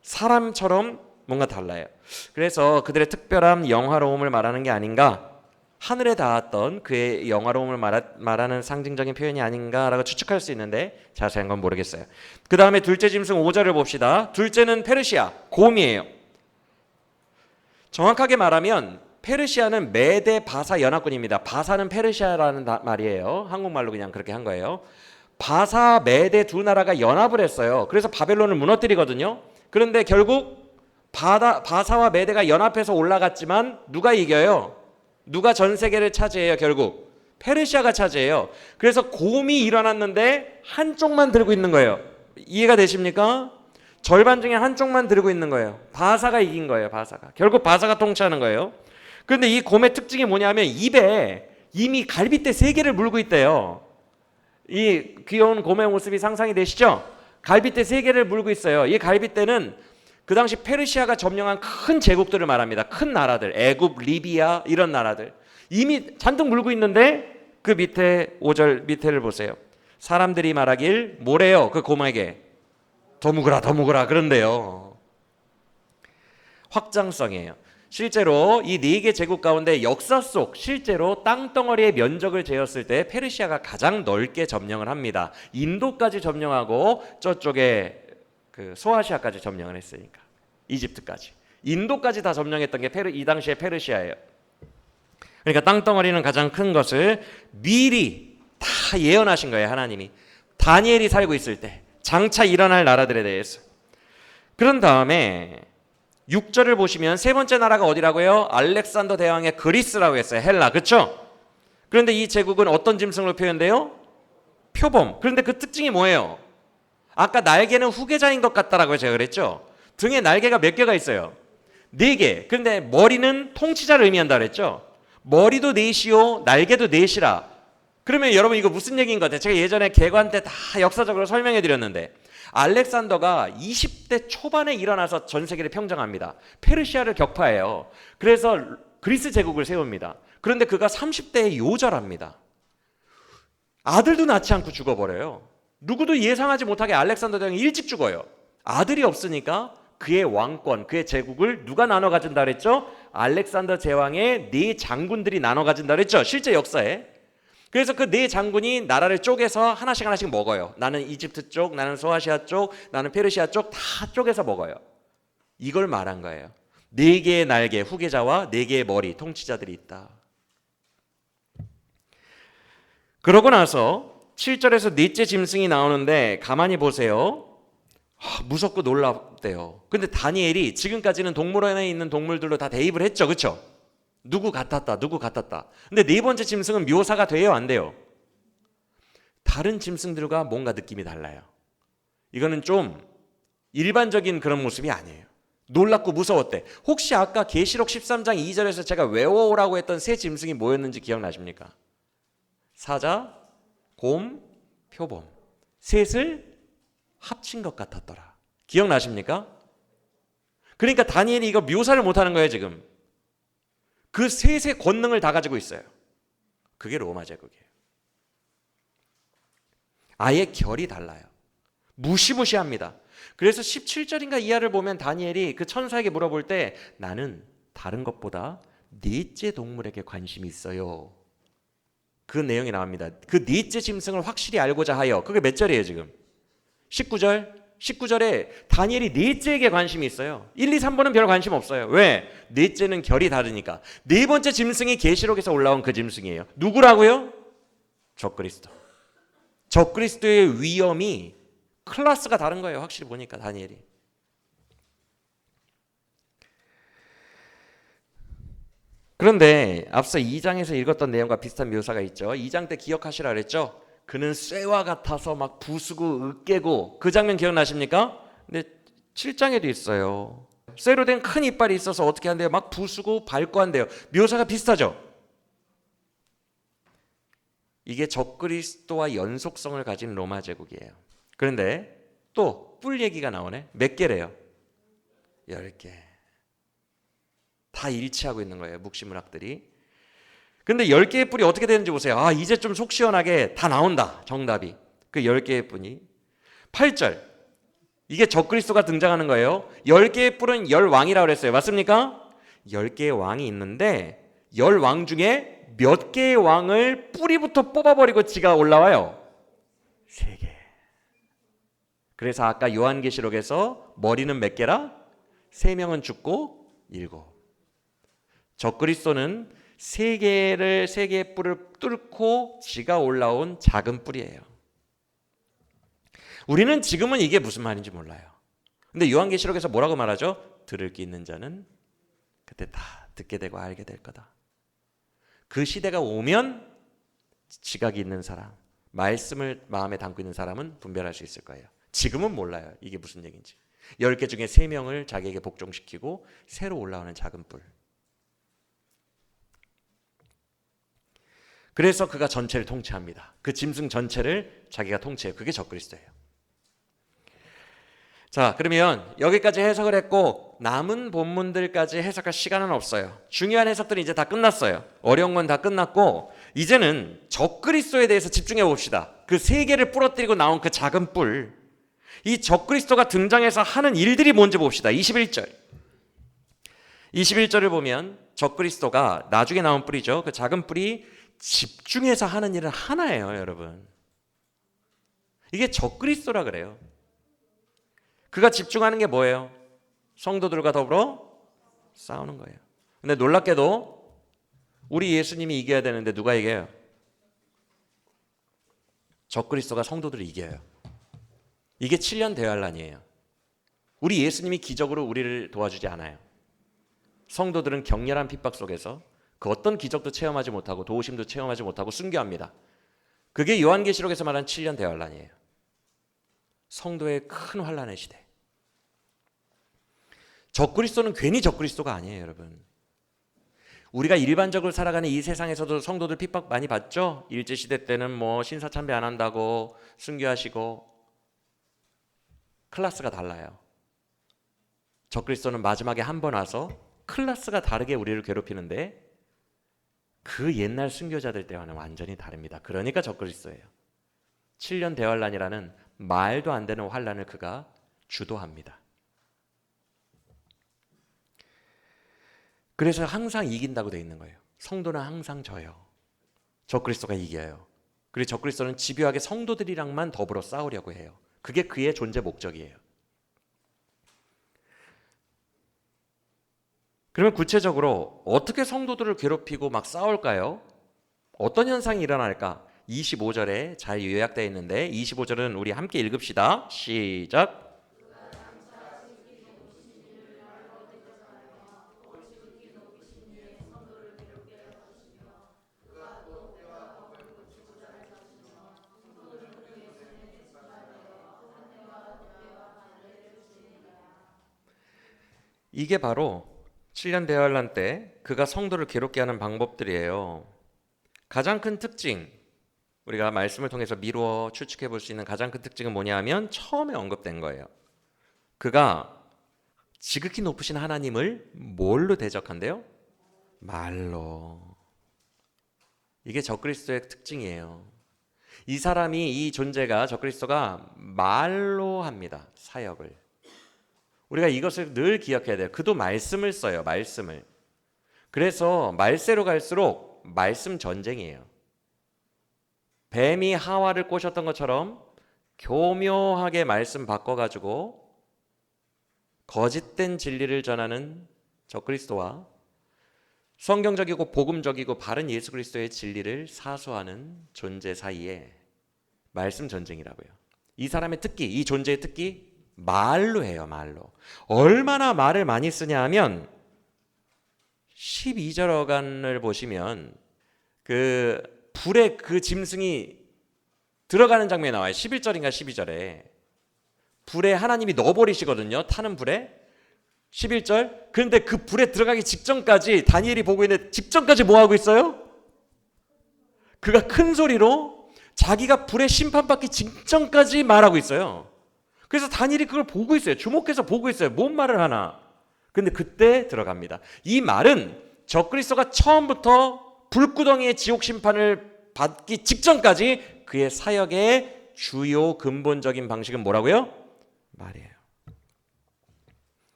S1: 사람처럼 뭔가 달라요. 그래서 그들의 특별한 영화로움을 말하는 게 아닌가, 하늘에 닿았던 그의 영화로움을 말하는 상징적인 표현이 아닌가라고 추측할 수 있는데 자세한 건 모르겠어요. 그 다음에 둘째 짐승 5절을 봅시다. 둘째는 페르시아, 곰이에요. 정확하게 말하면 페르시아는 메데 바사 연합군입니다. 바사는 페르시아라는 말이에요. 한국말로 그냥 그렇게 한 거예요. 바사, 메데 두 나라가 연합을 했어요. 그래서 바벨론을 무너뜨리거든요. 그런데 결국 바사와 메데가 연합해서 올라갔지만 누가 이겨요? 누가 전 세계를 차지해요? 결국 페르시아가 차지해요. 그래서 곰이 일어났는데 한쪽만 들고 있는 거예요. 이해가 되십니까? 절반 중에 한쪽만 들고 있는 거예요. 바사가 이긴 거예요. 바사가. 결국 바사가 통치하는 거예요. 그런데 이 곰의 특징이 뭐냐면 입에 이미 갈빗대 3개를 물고 있대요. 이 귀여운 곰의 모습이 상상이 되시죠? 갈빗대 3개를 물고 있어요. 이 갈빗대는 그 당시 페르시아가 점령한 큰 제국들을 말합니다. 큰 나라들, 애굽, 리비아 이런 나라들 이미 잔뜩 물고 있는데 그 밑에 5절 밑에를 보세요. 사람들이 말하길 뭐래요? 그 곰에게 더 묵으라 그런데요. 확장성이에요. 실제로 이 4개 제국 가운데 역사 속 실제로 땅덩어리의 면적을 재었을 때 페르시아가 가장 넓게 점령을 합니다. 인도까지 점령하고 저쪽에 그 소아시아까지 점령을 했으니까, 이집트까지, 인도까지 다 점령했던 게 이 당시에 페르시아예요. 그러니까 땅덩어리는 가장 큰 것을 미리 다 예언하신 거예요. 하나님이 다니엘이 살고 있을 때 장차 일어날 나라들에 대해서. 그런 다음에 6절을 보시면 세 번째 나라가 어디라고요? 알렉산더 대왕의 그리스라고 했어요. 헬라, 그렇죠? 그런데 이 제국은 어떤 짐승으로 표현돼요? 표범. 그런데 그 특징이 뭐예요? 아까 날개는 후계자인 것 같다라고 제가 그랬죠. 등에 날개가 몇 개가 있어요? 4개. 그런데 머리는 통치자를 의미한다 그랬죠. 머리도 4시요 날개도 4시라. 그러면 여러분 이거 무슨 얘기인 것 같아요? 제가 예전에 개관 때 다 역사적으로 설명해 드렸는데 알렉산더가 20대 초반에 일어나서 전 세계를 평정합니다. 페르시아를 격파해요. 그래서 그리스 제국을 세웁니다. 그런데 그가 30대에 요절합니다. 아들도 낳지 않고 죽어버려요. 누구도 예상하지 못하게 알렉산더 대왕이 일찍 죽어요. 아들이 없으니까 그의 왕권, 그의 제국을 누가 나눠 가진다 그랬죠? 알렉산더 제왕의 네 장군들이 나눠 가진다 그랬죠? 실제 역사에. 그래서 그 네 장군이 나라를 쪼개서 하나씩 하나씩 먹어요. 나는 이집트 쪽, 나는 소아시아 쪽, 나는 페르시아 쪽 다 쪼개서 먹어요. 이걸 말한 거예요. 네 개의 날개, 후계자와 네 개의 머리, 통치자들이 있다. 그러고 나서 7절에서 넷째 짐승이 나오는데 가만히 보세요. 무섭고 놀랍대요. 근데 다니엘이 지금까지는 동물원에 있는 동물들로 다 대입을 했죠. 그렇죠? 누구 같았다, 누구 같았다. 근데 네 번째 짐승은 묘사가 돼요, 안 돼요? 다른 짐승들과 뭔가 느낌이 달라요. 이거는 좀 일반적인 그런 모습이 아니에요. 놀랍고 무서웠대. 혹시 아까 계시록 13장 2절에서 제가 외워오라고 했던 세 짐승이 뭐였는지 기억나십니까? 사자, 곰, 표범. 셋을 합친 것 같았더라. 기억나십니까? 그러니까 다니엘이 이거 묘사를 못하는 거예요, 지금. 그 셋의 권능을 다 가지고 있어요. 그게 로마 제국이에요. 아예 결이 달라요. 무시무시합니다. 그래서 17절인가 이하를 보면 다니엘이 그 천사에게 물어볼 때 나는 다른 것보다 넷째 동물에게 관심이 있어요. 그 내용이 나옵니다. 그 넷째 짐승을 확실히 알고자 하여. 그게 몇 절이에요 지금? 19절? 19절에 다니엘이 넷째에게 관심이 있어요. 1, 2, 3번은 별 관심 없어요. 왜? 넷째는 결이 다르니까. 네 번째 짐승이 계시록에서 올라온 그 짐승이에요. 누구라고요? 적그리스도. 적그리스도의 위엄이 클래스가 다른 거예요. 확실히 보니까 다니엘이. 그런데 앞서 2장에서 읽었던 내용과 비슷한 묘사가 있죠. 2장 때 기억하시라 그랬죠. 그는 쇠와 같아서 막 부수고 으깨고, 그 장면 기억나십니까? 근데 7장에도 있어요. 쇠로 된 큰 이빨이 있어서 어떻게 한대요? 막 부수고 밟고 한대요. 묘사가 비슷하죠. 이게 적그리스도와 연속성을 가진 로마 제국이에요. 그런데 또 뿔 얘기가 나오네. 몇 개래요? 10개. 다 일치하고 있는 거예요, 묵시문학들이. 근데 10개의 뿔이 어떻게 되는지 보세요. 이제 좀 속 시원하게 다 나온다, 정답이. 그 10개의 뿔이. 8절. 이게 적그리스도가 등장하는 거예요. 10개의 뿔은 10왕이라고 그랬어요. 맞습니까? 10개의 왕이 있는데 10왕 중에 몇 개의 왕을 뿌리부터 뽑아버리고 지가 올라와요? 3개. 그래서 아까 요한계시록에서 머리는 몇 개라? 3명은 죽고 7. 적그리스도는 3개의 뿔을 뚫고 지가 올라온 작은 뿔이에요. 우리는 지금은 이게 무슨 말인지 몰라요. 근데 요한계시록에서 뭐라고 말하죠? 들을 귀 있는 자는 그때 다 듣게 되고 알게 될 거다. 그 시대가 오면 지각이 있는 사람, 말씀을 마음에 담고 있는 사람은 분별할 수 있을 거예요. 지금은 몰라요. 이게 무슨 얘기인지. 10개 중에 3명을 자기에게 복종시키고 새로 올라오는 작은 뿔. 그래서 그가 전체를 통치합니다. 그 짐승 전체를 자기가 통치해요. 그게 적그리스도예요. 자, 그러면 여기까지 해석을 했고 남은 본문들까지 해석할 시간은 없어요. 중요한 해석들은 이제 다 끝났어요. 어려운 건 다 끝났고 이제는 적그리스도에 대해서 집중해 봅시다. 그 3개를 부러뜨리고 나온 그 작은 뿔, 이 적그리스도가 등장해서 하는 일들이 뭔지 봅시다. 21절. 21절을 보면 적그리스도가 나중에 나온 뿔이죠. 그 작은 뿔이 집중해서 하는 일은 하나예요, 여러분. 이게 적그리스도라 그래요. 그가 집중하는 게 뭐예요? 성도들과 더불어 싸우는 거예요. 근데 놀랍게도 우리 예수님이 이겨야 되는데 누가 이겨요? 적그리스도가 성도들을 이겨요. 이게 7년 대환란이에요. 우리 예수님이 기적으로 우리를 도와주지 않아요. 성도들은 격렬한 핍박 속에서 그 어떤 기적도 체험하지 못하고 도우심도 체험하지 못하고 순교합니다. 그게 요한계시록에서 말한 7년 대환란이에요. 성도의 큰 환란의 시대. 적그리스도는 괜히 적그리스도가 아니에요, 여러분. 우리가 일반적으로 살아가는 이 세상에서도 성도들 핍박 많이 받죠? 일제시대 때는 뭐 신사참배 안 한다고 순교하시고. 클래스가 달라요. 적그리스도는 마지막에 한 번 와서 클래스가 다르게 우리를 괴롭히는데 그 옛날 순교자들 때와는 완전히 다릅니다. 그러니까 적그리스도예요. 7년 대환란이라는 말도 안 되는 환란을 그가 주도합니다. 그래서 항상 이긴다고 되어 있는 거예요. 성도는 항상 져요. 적그리스도가 이겨요. 그리고 적그리스도는 집요하게 성도들이랑만 더불어 싸우려고 해요. 그게 그의 존재 목적이에요. 그러면 구체적으로 어떻게 성도들을 괴롭히고 막 싸울까요? 어떤 현상이 일어날까? 25절에 잘 요약되어 있는데 25절은 우리 함께 읽읍시다. 시작. 이게 바로 7년 대환란 때 그가 성도를 괴롭게 하는 방법들이에요. 가장 큰 특징, 우리가 말씀을 통해서 미루어 추측해 볼 수 있는 가장 큰 특징은 뭐냐 하면 처음에 언급된 거예요. 그가 지극히 높으신 하나님을 뭘로 대적한대요? 말로. 이게 적그리스도의 특징이에요. 이 사람이, 이 존재가, 적그리스도가 말로 합니다. 사역을. 우리가 이것을 늘 기억해야 돼요. 그도 말씀을 써요. 말씀을. 그래서 말세로 갈수록 말씀 전쟁이에요. 뱀이 하와를 꼬셨던 것처럼 교묘하게 말씀 바꿔가지고 거짓된 진리를 전하는 적그리스도와 성경적이고 복음적이고 바른 예수 그리스도의 진리를 사수하는 존재 사이에 말씀 전쟁이라고요. 이 사람의 특기, 이 존재의 특기, 말로 해요. 말로. 얼마나 말을 많이 쓰냐 하면 12절 어간을 보시면 그 불에 그 짐승이 들어가는 장면이 나와요. 11절인가 12절에 불에 하나님이 넣어버리시거든요. 타는 불에 11절. 그런데 그 불에 들어가기 직전까지 다니엘이 보고 있는데 직전까지 뭐 하고 있어요? 그가 큰 소리로 자기가 불에 심판받기 직전까지 말하고 있어요. 그래서 다니엘이 그걸 보고 있어요. 주목해서 보고 있어요. 뭔 말을 하나. 근데 그때 들어갑니다. 이 말은 적그리스도가 처음부터 불구덩이의 지옥 심판을 받기 직전까지 그의 사역의 주요 근본적인 방식은 뭐라고요? 말이에요.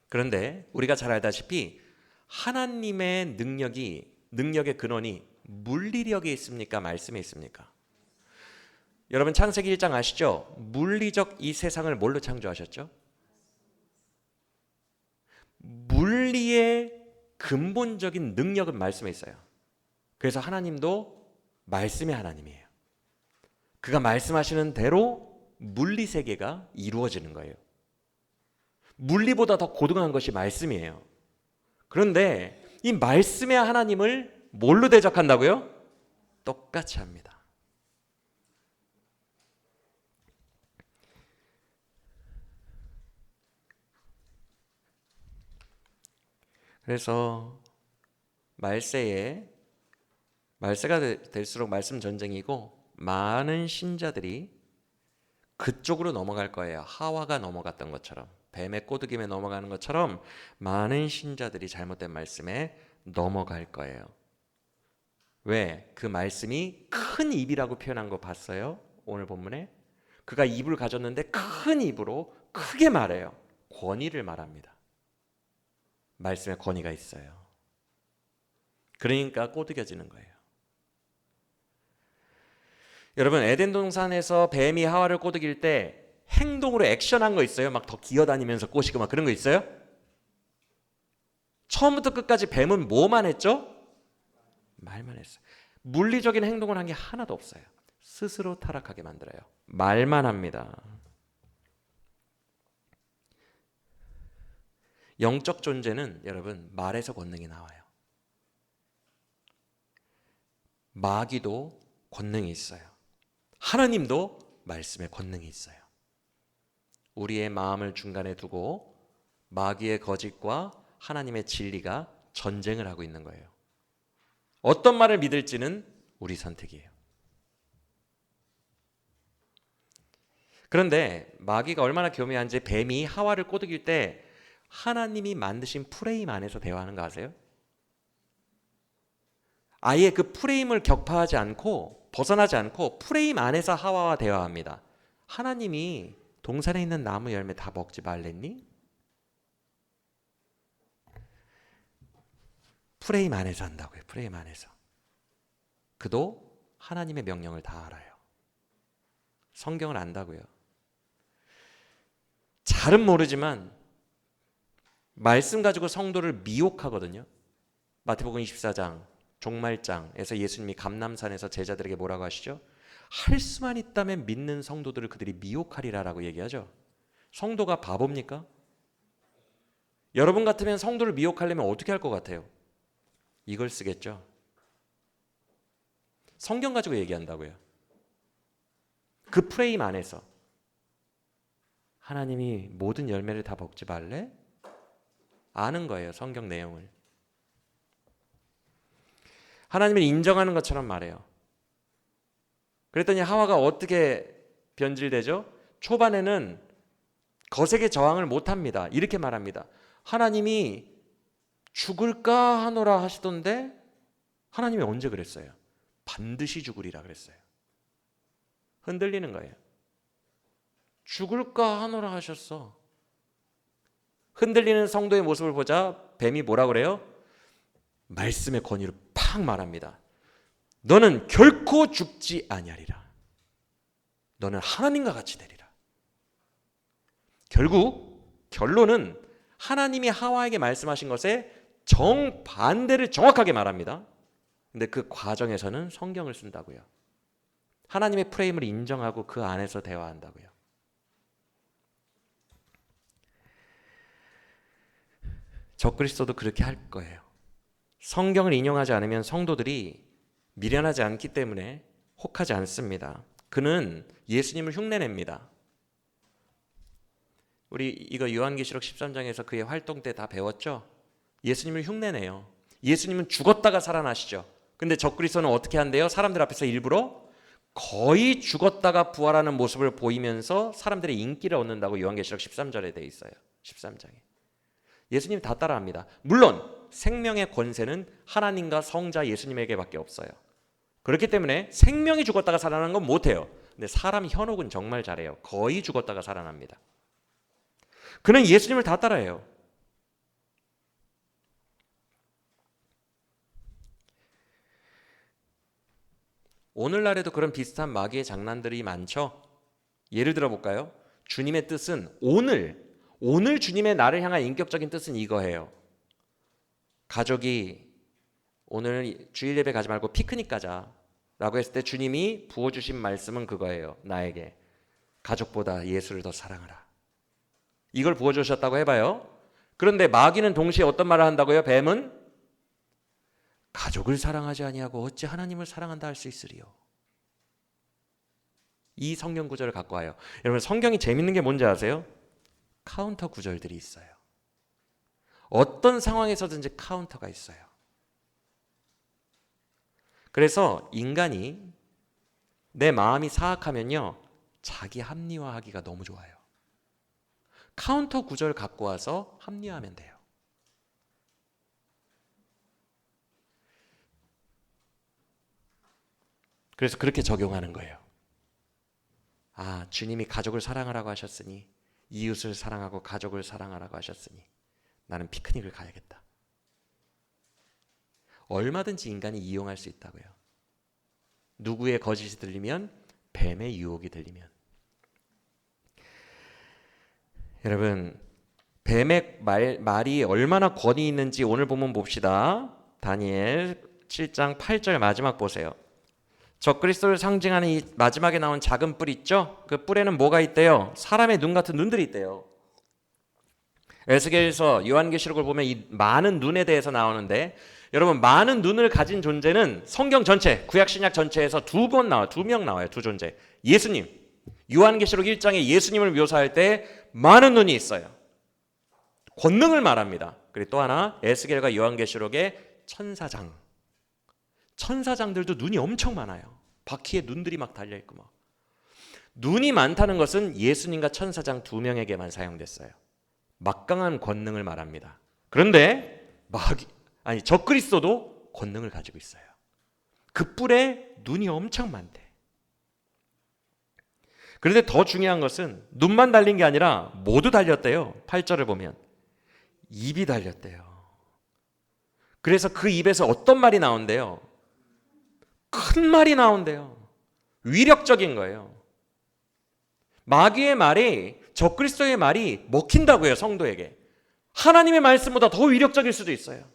S1: 그런데 우리가 잘 알다시피 하나님의 능력의 근원이 물리력에 있습니까? 말씀에 있습니까? 여러분 창세기 1장 아시죠? 물리적 이 세상을 뭘로 창조하셨죠? 물리의 근본적인 능력은 말씀에 있어요. 그래서 하나님도 말씀의 하나님이에요. 그가 말씀하시는 대로 물리 세계가 이루어지는 거예요. 물리보다 더 고등한 것이 말씀이에요. 그런데 이 말씀의 하나님을 뭘로 대적한다고요? 똑같이 합니다. 그래서 말세가 될수록 말씀 전쟁이고 많은 신자들이 그쪽으로 넘어갈 거예요. 하와가 넘어갔던 것처럼, 뱀의 꼬드김에 넘어가는 것처럼 많은 신자들이 잘못된 말씀에 넘어갈 거예요. 왜? 그 말씀이 큰 입이라고 표현한 거 봤어요? 오늘 본문에 그가 입을 가졌는데 큰 입으로 크게 말해요. 권위를 말합니다. 말씀에 권위가 있어요. 그러니까 꼬드겨지는 거예요. 여러분 에덴 동산에서 뱀이 하와를 꼬드길 때 행동으로 액션한 거 있어요? 막 더 기어다니면서 꼬시고 막 그런 거 있어요? 처음부터 끝까지 뱀은 뭐만 했죠? 말만 했어요. 물리적인 행동을 한 게 하나도 없어요. 스스로 타락하게 만들어요. 말만 합니다. 영적 존재는 여러분 말에서 권능이 나와요. 마귀도 권능이 있어요. 하나님도 말씀에 권능이 있어요. 우리의 마음을 중간에 두고 마귀의 거짓과 하나님의 진리가 전쟁을 하고 있는 거예요. 어떤 말을 믿을지는 우리 선택이에요. 그런데 마귀가 얼마나 교묘한지 뱀이 하와를 꼬드길 때 하나님이 만드신 프레임 안에서 대화하는 거 아세요? 아예 그 프레임을 격파하지 않고 벗어나지 않고 프레임 안에서 하와와 대화합니다. 하나님이 동산에 있는 나무 열매 다 먹지 말랬니? 프레임 안에서 한다고요. 프레임 안에서. 그도 하나님의 명령을 다 알아요. 성경을 안다고요. 잘은 모르지만 말씀 가지고 성도를 미혹하거든요. 마태복음 24장 종말장에서 예수님이 감람산에서 제자들에게 뭐라고 하시죠? 할 수만 있다면 믿는 성도들을 그들이 미혹하리라라고 얘기하죠. 성도가 바보입니까? 여러분 같으면 성도를 미혹하려면 어떻게 할 것 같아요? 이걸 쓰겠죠. 성경 가지고 얘기한다고요. 그 프레임 안에서 하나님이 모든 열매를 다 먹지 말래? 아는 거예요. 성경 내용을. 하나님을 인정하는 것처럼 말해요. 그랬더니 하와가 어떻게 변질되죠? 초반에는 거세게 저항을 못합니다. 이렇게 말합니다. 하나님이 죽을까 하노라 하시던데 하나님이 언제 그랬어요? 반드시 죽으리라 그랬어요. 흔들리는 거예요. 죽을까 하노라 하셨어. 흔들리는 성도의 모습을 보자 뱀이 뭐라 그래요? 말씀의 권위로 팍 말합니다. 너는 결코 죽지 아니하리라. 너는 하나님과 같이 되리라. 결국 결론은 하나님이 하와에게 말씀하신 것에 정반대를 정확하게 말합니다. 근데 그 과정에서는 성경을 쓴다고요. 하나님의 프레임을 인정하고 그 안에서 대화한다고요. 적그리스도도 그렇게 할 거예요. 성경을 인용하지 않으면 성도들이 미련하지 않기 때문에 혹하지 않습니다. 그는 예수님을 흉내냅니다. 우리 이거 요한계시록 13장에서 그의 활동 때 다 배웠죠? 예수님을 흉내내요. 예수님은 죽었다가 살아나시죠. 근데 적그리스도는 어떻게 한대요? 사람들 앞에서 일부러 거의 죽었다가 부활하는 모습을 보이면서 사람들의 인기를 얻는다고 요한계시록 13절에 돼 있어요. 13장에. 예수님 다 따라합니다. 물론 생명의 권세는 하나님과 성자 예수님에게밖에 없어요. 그렇기 때문에 생명이 죽었다가 살아나는 건 못해요. 근데 사람 현혹은 정말 잘해요. 거의 죽었다가 살아납니다. 그는 예수님을 다 따라해요. 오늘날에도 그런 비슷한 마귀의 장난들이 많죠. 예를 들어 볼까요? 주님의 뜻은 오늘 주님의 나를 향한 인격적인 뜻은 이거예요. 가족이 오늘 주일 예배 가지 말고 피크닉 가자 라고 했을 때 주님이 부어주신 말씀은 그거예요. 나에게 가족보다 예수를 더 사랑하라. 이걸 부어주셨다고 해봐요. 그런데 마귀는 동시에 어떤 말을 한다고요? 뱀은 가족을 사랑하지 아니하고 어찌 하나님을 사랑한다 할 수 있으리요. 이 성경 구절을 갖고 와요. 여러분 성경이 재밌는 게 뭔지 아세요? 카운터 구절들이 있어요. 어떤 상황에서든지 카운터가 있어요. 그래서 인간이 내 마음이 사악하면요 자기 합리화하기가 너무 좋아요. 카운터 구절 갖고 와서 합리화하면 돼요. 그래서 그렇게 적용하는 거예요. 아, 주님이 가족을 사랑하라고 하셨으니 이웃을 사랑하고 가족을 사랑하라고 하셨으니 나는 피크닉을 가야겠다. 얼마든지 인간이 이용할 수 있다고요. 누구의 거짓이 들리면 뱀의 유혹이 들리면. 여러분 뱀의 말이 얼마나 권위 있는지 오늘 본문 봅시다. 다니엘 7장 8절 마지막 보세요. 적그리스도를 상징하는 이 마지막에 나온 작은 뿔 있죠? 그 뿔에는 뭐가 있대요? 사람의 눈 같은 눈들이 있대요. 에스겔서 요한계시록을 보면 이 많은 눈에 대해서 나오는데 여러분 많은 눈을 가진 존재는 성경 전체 구약 신약 전체에서 두 명 나와요. 두 존재. 예수님. 요한계시록 1장에 예수님을 묘사할 때 많은 눈이 있어요. 권능을 말합니다. 그리고 또 하나 에스겔과 요한계시록의 천사장. 천사장들도 눈이 엄청 많아요. 바퀴에 눈들이 막 달려있고 막. 눈이 많다는 것은 예수님과 천사장 두 명에게만 사용됐어요. 막강한 권능을 말합니다. 그런데 적그리스도도 권능을 가지고 있어요. 그 뿔에 눈이 엄청 많대. 그런데 더 중요한 것은 눈만 달린 게 아니라 모두 달렸대요. 8절을 보면 입이 달렸대요. 그래서 그 입에서 어떤 말이 나온대요? 큰 말이 나온대요. 위력적인 거예요. 마귀의 말이, 적그리스도의 말이 먹힌다고요, 성도에게. 하나님의 말씀보다 더 위력적일 수도 있어요.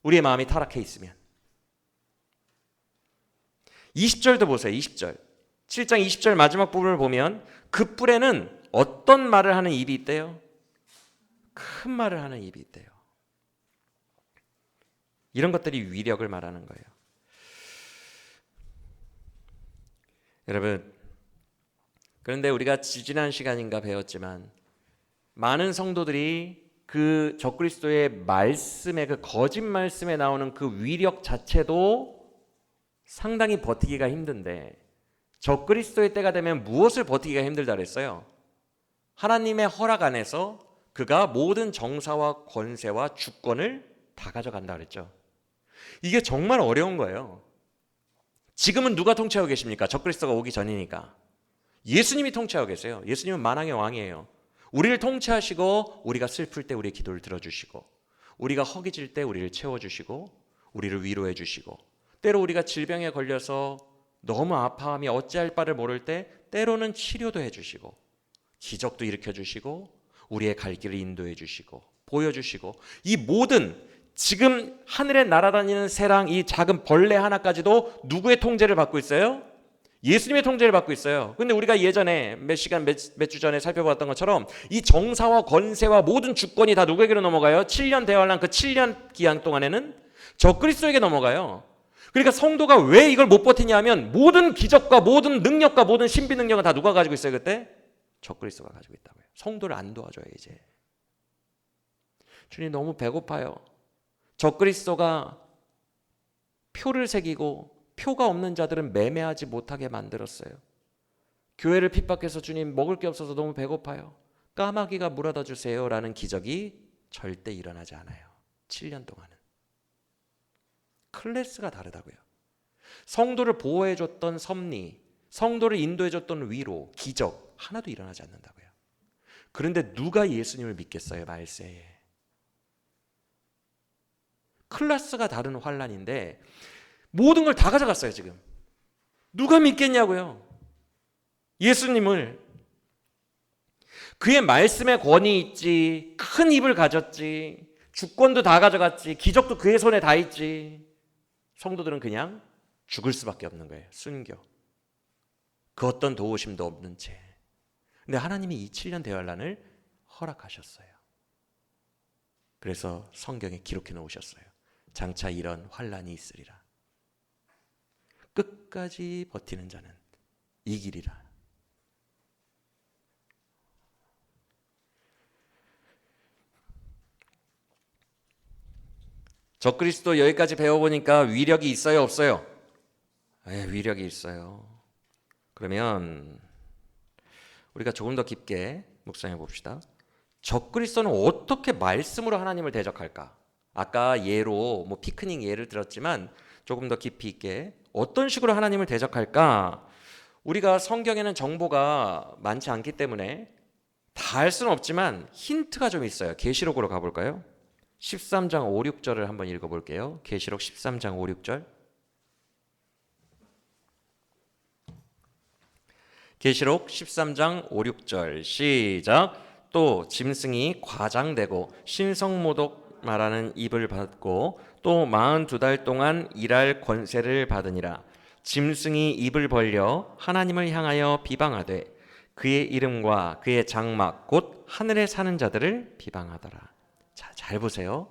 S1: 우리의 마음이 타락해 있으면. 20절도 보세요. 20절. 7장 20절 마지막 부분을 보면 그 뿔에는 어떤 말을 하는 입이 있대요? 큰 말을 하는 입이 있대요. 이런 것들이 위력을 말하는 거예요. 여러분, 그런데 우리가 지지난 시간인가 배웠지만 많은 성도들이 그 적그리스도의 말씀에, 그 거짓 말씀에 나오는 그 위력 자체도 상당히 버티기가 힘든데, 적그리스도의 때가 되면 무엇을 버티기가 힘들다 그랬어요? 하나님의 허락 안에서 그가 모든 정사와 권세와 주권을 다 가져간다 그랬죠. 이게 정말 어려운 거예요. 지금은 누가 통치하고 계십니까? 적그리스도가 오기 전이니까. 예수님이 통치하고 계세요. 예수님은 만왕의 왕이에요. 우리를 통치하시고, 우리가 슬플 때 우리의 기도를 들어주시고, 우리가 허기질 때 우리를 채워주시고, 우리를 위로해 주시고, 때로 우리가 질병에 걸려서 너무 아파하며 어찌할 바를 모를 때 때로는 치료도 해주시고, 기적도 일으켜주시고, 우리의 갈 길을 인도해 주시고 보여주시고, 이 모든 지금 하늘에 날아다니는 새랑 이 작은 벌레 하나까지도 누구의 통제를 받고 있어요? 예수님의 통제를 받고 있어요. 근데 우리가 예전에 몇 주 전에 살펴봤던 것처럼 이 정사와 권세와 모든 주권이 다 누구에게로 넘어가요? 7년 대환란 그 7년 기한 동안에는 적그리스도에게 넘어가요. 그러니까 성도가 왜 이걸 못 버티냐 하면 모든 기적과 모든 능력과 모든 신비 능력은 다 누가 가지고 있어요 그때? 적그리스도가 가지고 있다고요. 성도를 안 도와줘요 이제. 주님 너무 배고파요. 적그리스도가 표를 새기고 표가 없는 자들은 매매하지 못하게 만들었어요. 교회를 핍박해서 주님 먹을 게 없어서 너무 배고파요. 까마귀가 물어다 주세요라는 기적이 절대 일어나지 않아요. 7년 동안은. 클래스가 다르다고요. 성도를 보호해줬던 섭리, 성도를 인도해줬던 위로, 기적 하나도 일어나지 않는다고요. 그런데 누가 예수님을 믿겠어요 말세에. 클래스가 다른 환란인데 모든 걸 다 가져갔어요 지금. 누가 믿겠냐고요. 예수님을. 그의 말씀에 권위 있지, 큰 입을 가졌지, 주권도 다 가져갔지, 기적도 그의 손에 다 있지. 성도들은 그냥 죽을 수밖에 없는 거예요. 순교. 그 어떤 도우심도 없는 채. 근데 하나님이 이 7년 대환란을 허락하셨어요. 그래서 성경에 기록해 놓으셨어요. 장차 이런 환란이 있으리라. 끝까지 버티는 자는 이기리라. 적그리스도 여기까지 배워보니까 위력이 있어요 없어요? 위력이 있어요. 그러면 우리가 조금 더 깊게 묵상해 봅시다. 적그리스도는 어떻게 말씀으로 하나님을 대적할까? 아까 예로 피크닉 예를 들었지만 조금 더 깊이 있게 어떤 식으로 하나님을 대적할까? 우리가 성경에는 정보가 많지 않기 때문에 다 알 수는 없지만 힌트가 좀 있어요. 계시록으로 가볼까요? 13장 5, 6절을 한번 읽어볼게요. 계시록 13장 5, 6절. 계시록 13장 5, 6절 시작. 또 짐승이 과장되고 신성모독 말하는 입을 받고 또 42달 동안 일할 권세를 받으니라. 짐승이 입을 벌려 하나님을 향하여 비방하되 그의 이름과 그의 장막 곧 하늘에 사는 자들을 비방하더라. 자, 잘 보세요.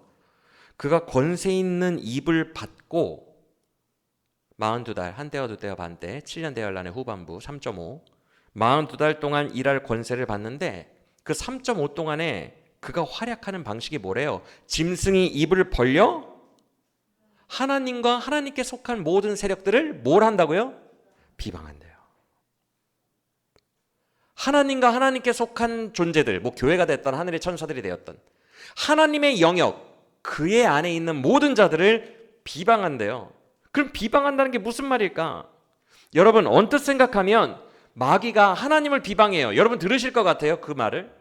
S1: 그가 권세 있는 입을 받고 42달, 한 때와 두 때와 반 때, 7년 대환란의 후반부 3.5 42달 동안 일할 권세를 받는데 그 3.5 동안에 그가 활약하는 방식이 뭐래요? 짐승이 입을 벌려 하나님과 하나님께 속한 모든 세력들을 뭘 한다고요? 비방한대요. 하나님과 하나님께 속한 존재들, 교회가 됐던 하늘의 천사들이 되었던 하나님의 영역, 그의 안에 있는 모든 자들을 비방한대요. 그럼 비방한다는 게 무슨 말일까? 여러분 언뜻 생각하면 마귀가 하나님을 비방해요. 여러분 들으실 것 같아요 그 말을?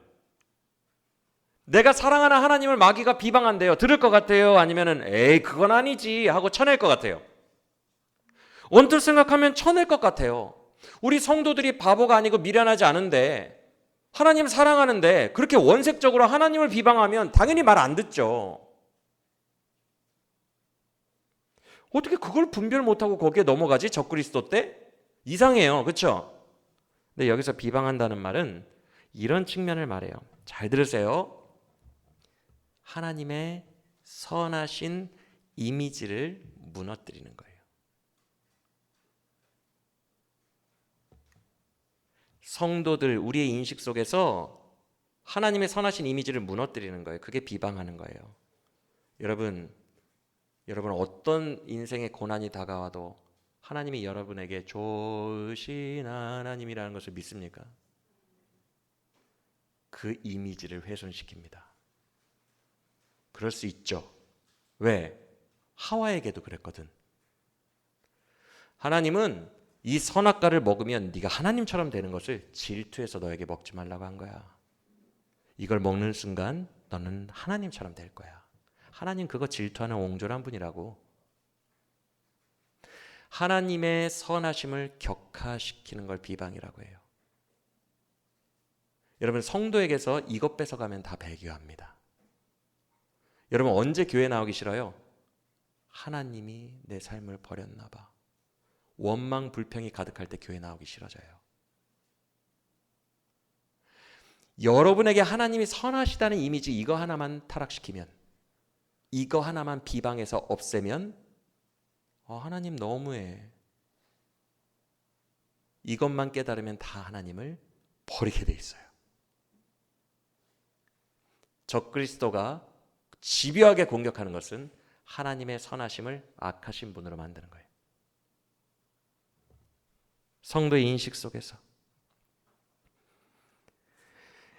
S1: 내가 사랑하는 하나님을 마귀가 비방한대요. 들을 것 같아요? 아니면은 에이 그건 아니지 하고 쳐낼 것 같아요? 언뜻 생각하면 쳐낼 것 같아요. 우리 성도들이 바보가 아니고 미련하지 않은데 하나님 사랑하는데 그렇게 원색적으로 하나님을 비방하면 당연히 말 안 듣죠. 어떻게 그걸 분별 못하고 거기에 넘어가지? 적그리스도 때? 이상해요. 그렇죠? 근데 여기서 비방한다는 말은 이런 측면을 말해요. 잘 들으세요. 하나님의 선하신 이미지를 무너뜨리는 거예요. 성도들 우리의 인식 속에서 하나님의 선하신 이미지를 무너뜨리는 거예요. 그게 비방하는 거예요. 여러분 어떤 인생의 고난이 다가와도 하나님이 여러분에게 좋으신 하나님이라는 것을 믿습니까? 그 이미지를 훼손시킵니다. 그럴 수 있죠. 왜? 하와에게도 그랬거든. 하나님은 이 선악과를 먹으면 네가 하나님처럼 되는 것을 질투해서 너에게 먹지 말라고 한 거야. 이걸 먹는 순간 너는 하나님처럼 될 거야. 하나님 그거 질투하는 옹졸한 분이라고. 하나님의 선하심을 격하시키는 걸 비방이라고 해요. 여러분 성도에게서 이것 뺏어가면 다 배교합니다. 여러분 언제 교회 나오기 싫어요? 하나님이 내 삶을 버렸나 봐. 원망 불평이 가득할 때 교회 나오기 싫어져요. 여러분에게 하나님이 선하시다는 이미지 이거 하나만 타락시키면, 이거 하나만 비방해서 없애면 하나님 너무해. 이것만 깨달으면 다 하나님을 버리게 돼 있어요. 적그리스도가 집요하게 공격하는 것은 하나님의 선하심을 악하신 분으로 만드는 거예요. 성도의 인식 속에서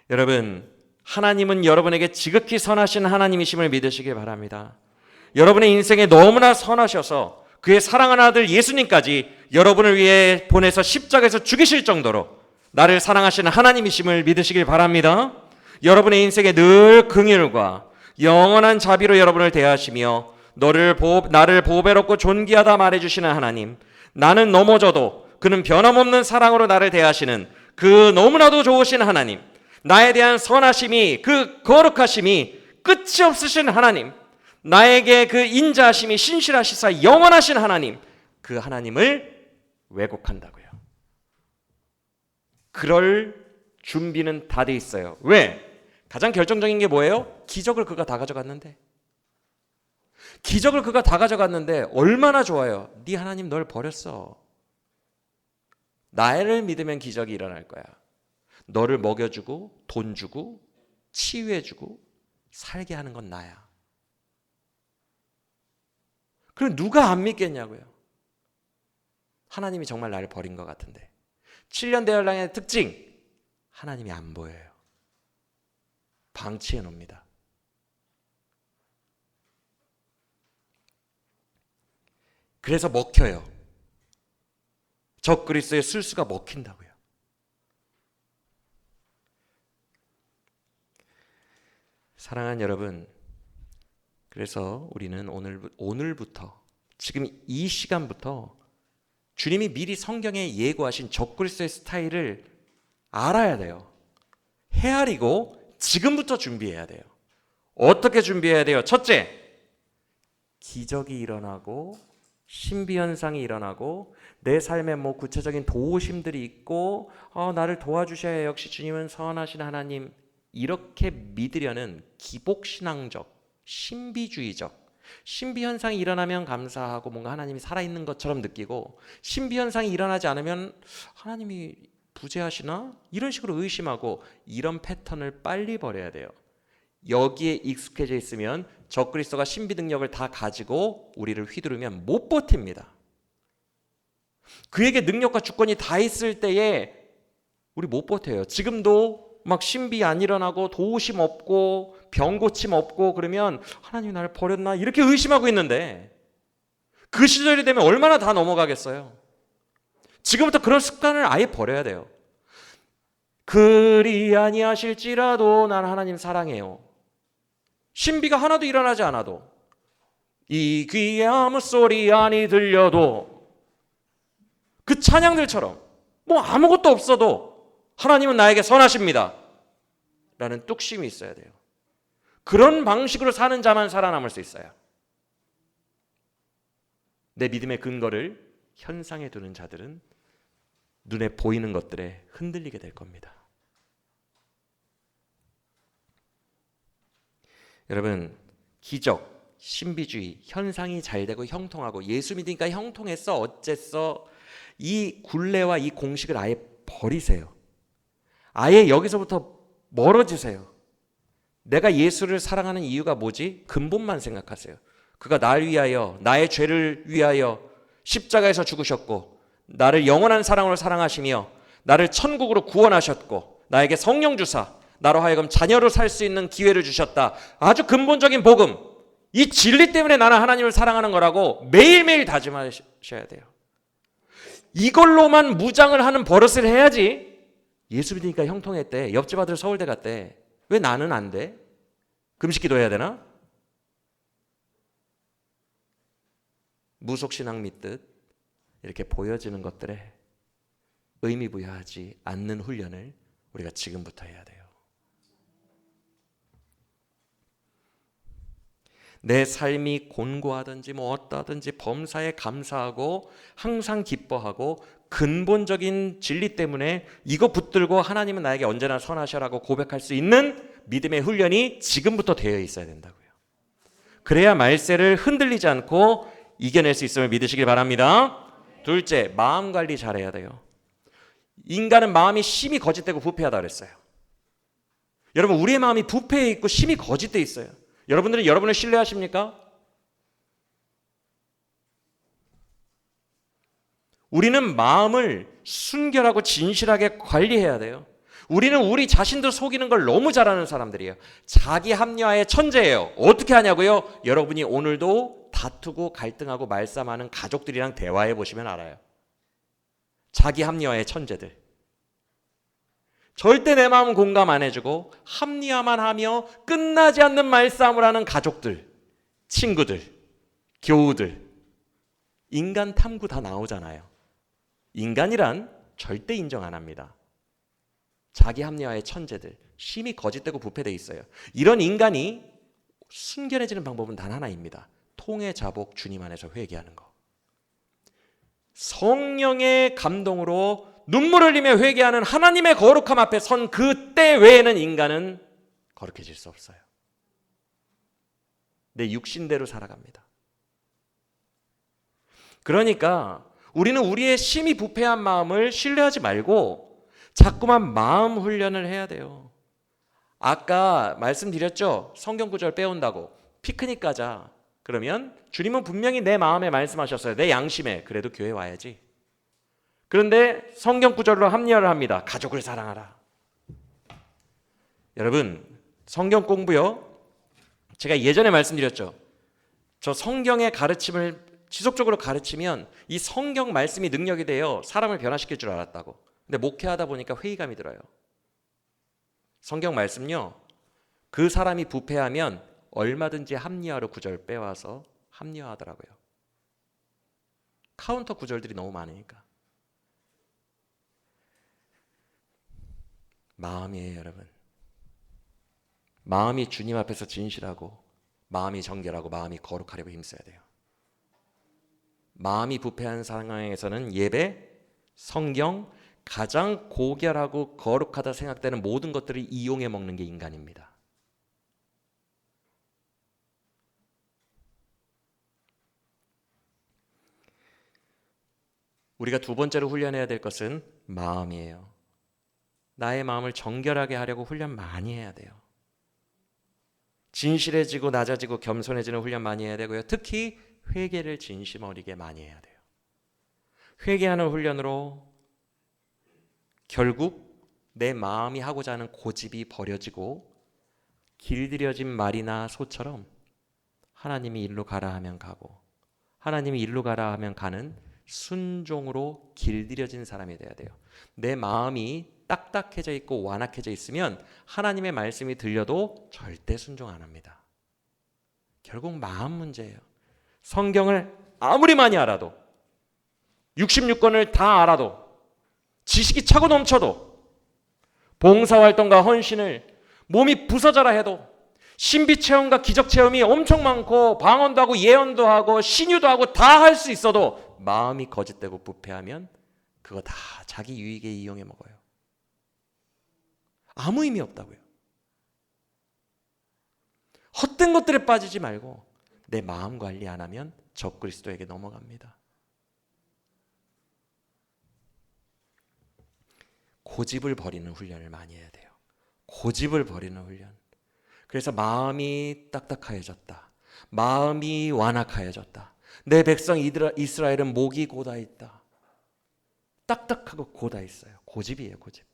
S1: 여러분 하나님은 여러분에게 지극히 선하신 하나님이심을 믿으시길 바랍니다. 여러분의 인생에 너무나 선하셔서 그의 사랑하는 아들 예수님까지 여러분을 위해 보내서 십자가에서 죽이실 정도로 나를 사랑하시는 하나님이심을 믿으시길 바랍니다. 여러분의 인생에 늘 긍휼과 영원한 자비로 여러분을 대하시며 나를 보배롭고 존귀하다 말해주시는 하나님, 나는 넘어져도 그는 변함없는 사랑으로 나를 대하시는 그 너무나도 좋으신 하나님, 나에 대한 선하심이, 그 거룩하심이 끝이 없으신 하나님, 나에게 그 인자하심이 신실하시사 영원하신 하나님, 그 하나님을 왜곡한다고요. 그럴 준비는 다 돼 있어요. 왜? 가장 결정적인 게 뭐예요? 기적을 그가 다 가져갔는데. 기적을 그가 다 가져갔는데 얼마나 좋아요. 네 하나님 널 버렸어. 나를 믿으면 기적이 일어날 거야. 너를 먹여주고 돈 주고 치유해주고 살게 하는 건 나야. 그럼 누가 안 믿겠냐고요. 하나님이 정말 나를 버린 것 같은데. 7년 대열량의 특징, 하나님이 안 보여요. 방치해 놓습니다. 그래서 먹혀요. 적그리스도의 술수가 먹힌다고요. 사랑하는 여러분, 그래서 우리는 오늘부터 지금 이 시간부터 주님이 미리 성경에 예고하신 적그리스도의 스타일을 알아야 돼요. 헤아리고 지금부터 준비해야 돼요. 어떻게 준비해야 돼요? 첫째, 기적이 일어나고 신비현상이 일어나고 내 삶에 구체적인 도우심들이 있고 나를 도와주셔야 해요. 역시 주님은 선하신 하나님, 이렇게 믿으려는 기복신앙적, 신비주의적, 신비현상이 일어나면 감사하고 뭔가 하나님이 살아있는 것처럼 느끼고, 신비현상이 일어나지 않으면 하나님이 부재하시나? 이런 식으로 의심하고, 이런 패턴을 빨리 버려야 돼요. 여기에 익숙해져 있으면 적그리스도가 신비 능력을 다 가지고 우리를 휘두르면 못 버팁니다. 그에게 능력과 주권이 다 있을 때에 우리 못 버텨요. 지금도 막 신비 안 일어나고 도우심 없고 병 고침 없고 그러면 하나님이 나를 버렸나? 이렇게 의심하고 있는데 그 시절이 되면 얼마나 다 넘어가겠어요. 지금부터 그런 습관을 아예 버려야 돼요. 그리 아니하실지라도 난 하나님 사랑해요. 신비가 하나도 일어나지 않아도, 이 귀에 아무 소리 아니 들려도, 그 찬양들처럼 뭐 아무것도 없어도 하나님은 나에게 선하십니다 라는 뚝심이 있어야 돼요. 그런 방식으로 사는 자만 살아남을 수 있어요. 내 믿음의 근거를 현상에 두는 자들은 눈에 보이는 것들에 흔들리게 될 겁니다. 여러분, 기적, 신비주의, 현상이 잘 되고 형통하고 예수 믿으니까 형통했어 어쨌어, 이 굴레와 이 공식을 아예 버리세요. 아예 여기서부터 멀어지세요. 내가 예수를 사랑하는 이유가 뭐지? 근본만 생각하세요. 그가 나를 위하여, 나의 죄를 위하여 십자가에서 죽으셨고, 나를 영원한 사랑으로 사랑하시며 나를 천국으로 구원하셨고, 나에게 성령 주사 나로 하여금 자녀로 살 수 있는 기회를 주셨다. 아주 근본적인 복음, 이 진리 때문에 나는 하나님을 사랑하는 거라고 매일매일 다짐하셔야 돼요. 이걸로만 무장을 하는 버릇을 해야지. 예수 믿으니까 형통했대, 옆집 아들 서울대 갔대, 왜 나는 안 돼? 금식기도 해야 되나? 무속신앙 믿듯 이렇게 보여지는 것들에 의미 부여하지 않는 훈련을 우리가 지금부터 해야 돼요. 내 삶이 곤고하든지 뭐 어떠하든지 범사에 감사하고 항상 기뻐하고 근본적인 진리 때문에 이거 붙들고 하나님은 나에게 언제나 선하셔라고 고백할 수 있는 믿음의 훈련이 지금부터 되어 있어야 된다고요. 그래야 말세를 흔들리지 않고 이겨낼 수 있음을 믿으시길 바랍니다. 둘째, 마음 관리 잘해야 돼요. 인간은 마음이 심히 거짓되고 부패하다 그랬어요. 여러분, 우리의 마음이 부패해 있고 심히 거짓돼 있어요. 여러분들은 여러분을 신뢰하십니까? 우리는 마음을 순결하고 진실하게 관리해야 돼요. 우리는 우리 자신도 속이는 걸 너무 잘하는 사람들이에요. 자기 합리화의 천재예요. 어떻게 하냐고요? 여러분이 오늘도 다투고 갈등하고 말싸움하는 가족들이랑 대화해 보시면 알아요. 자기 합리화의 천재들. 절대 내 마음 공감 안 해주고 합리화만 하며 끝나지 않는 말싸움을 하는 가족들, 친구들, 교우들. 인간 탐구 다 나오잖아요. 인간이란 절대 인정 안 합니다. 자기 합리화의 천재들, 심히 거짓되고 부패되어 있어요. 이런 인간이 순결해지는 방법은 단 하나입니다. 통해 자복 주님 안에서 회개하는 거. 성령의 감동으로 눈물을 흘리며 회개하는 하나님의 거룩함 앞에 선 그때 외에는 인간은 거룩해질 수 없어요. 내 육신대로 살아갑니다. 그러니까 우리는 우리의 심히 부패한 마음을 신뢰하지 말고 자꾸만 마음 훈련을 해야 돼요. 아까 말씀드렸죠? 성경 구절 빼온다고. 피크닉 가자. 그러면 주님은 분명히 내 마음에 말씀하셨어요. 내 양심에. 그래도 교회 와야지. 그런데 성경 구절로 합리화를 합니다. 가족을 사랑하라. 여러분, 성경 공부요. 제가 예전에 말씀드렸죠. 저 성경의 가르침을 지속적으로 가르치면 이 성경 말씀이 능력이 되어 사람을 변화시킬 줄 알았다고. 근데 목회하다 보니까 회의감이 들어요. 성경 말씀요. 그 사람이 부패하면 얼마든지 합리화로 구절 빼와서 합리화하더라고요. 카운터 구절들이 너무 많으니까. 마음이에요, 여러분. 마음이 주님 앞에서 진실하고 마음이 정결하고 마음이 거룩하려고 힘써야 돼요. 마음이 부패한 상황에서는 예배, 성경, 가장 고결하고 거룩하다 생각되는 모든 것들을 이용해 먹는 게 인간입니다. 우리가 두 번째로 훈련해야 될 것은 마음이에요. 나의 마음을 정결하게 하려고 훈련 많이 해야 돼요. 진실해지고 낮아지고 겸손해지는 훈련 많이 해야 되고요. 특히 회개를 진심 어리게 많이 해야 돼요. 회개하는 훈련으로 결국 내 마음이 하고자 하는 고집이 버려지고 길들여진 말이나 소처럼 하나님이 일로 가라 하면 가고 하나님이 일로 가라 하면 가는 순종으로 길들여진 사람이 돼야 돼요. 내 마음이 딱딱해져 있고 완악해져 있으면 하나님의 말씀이 들려도 절대 순종 안 합니다. 결국 마음 문제예요. 성경을 아무리 많이 알아도 66권을 다 알아도 지식이 차고 넘쳐도 봉사활동과 헌신을 몸이 부서져라 해도 신비체험과 기적체험이 엄청 많고 방언도 하고 예언도 하고 신유도 하고 다 할 수 있어도 마음이 거짓되고 부패하면 그거 다 자기 유익에 이용해 먹어요. 아무 의미 없다고요. 헛된 것들에 빠지지 말고 내 마음 관리 안 하면 적그리스도에게 넘어갑니다. 고집을 버리는 훈련을 많이 해야 돼요. 고집을 버리는 훈련. 그래서 마음이 딱딱해졌다. 마음이 완악해졌다. 내 백성 이스라엘은 목이 고다 있다. 딱딱하고 고다 있어요. 고집이에요, 고집.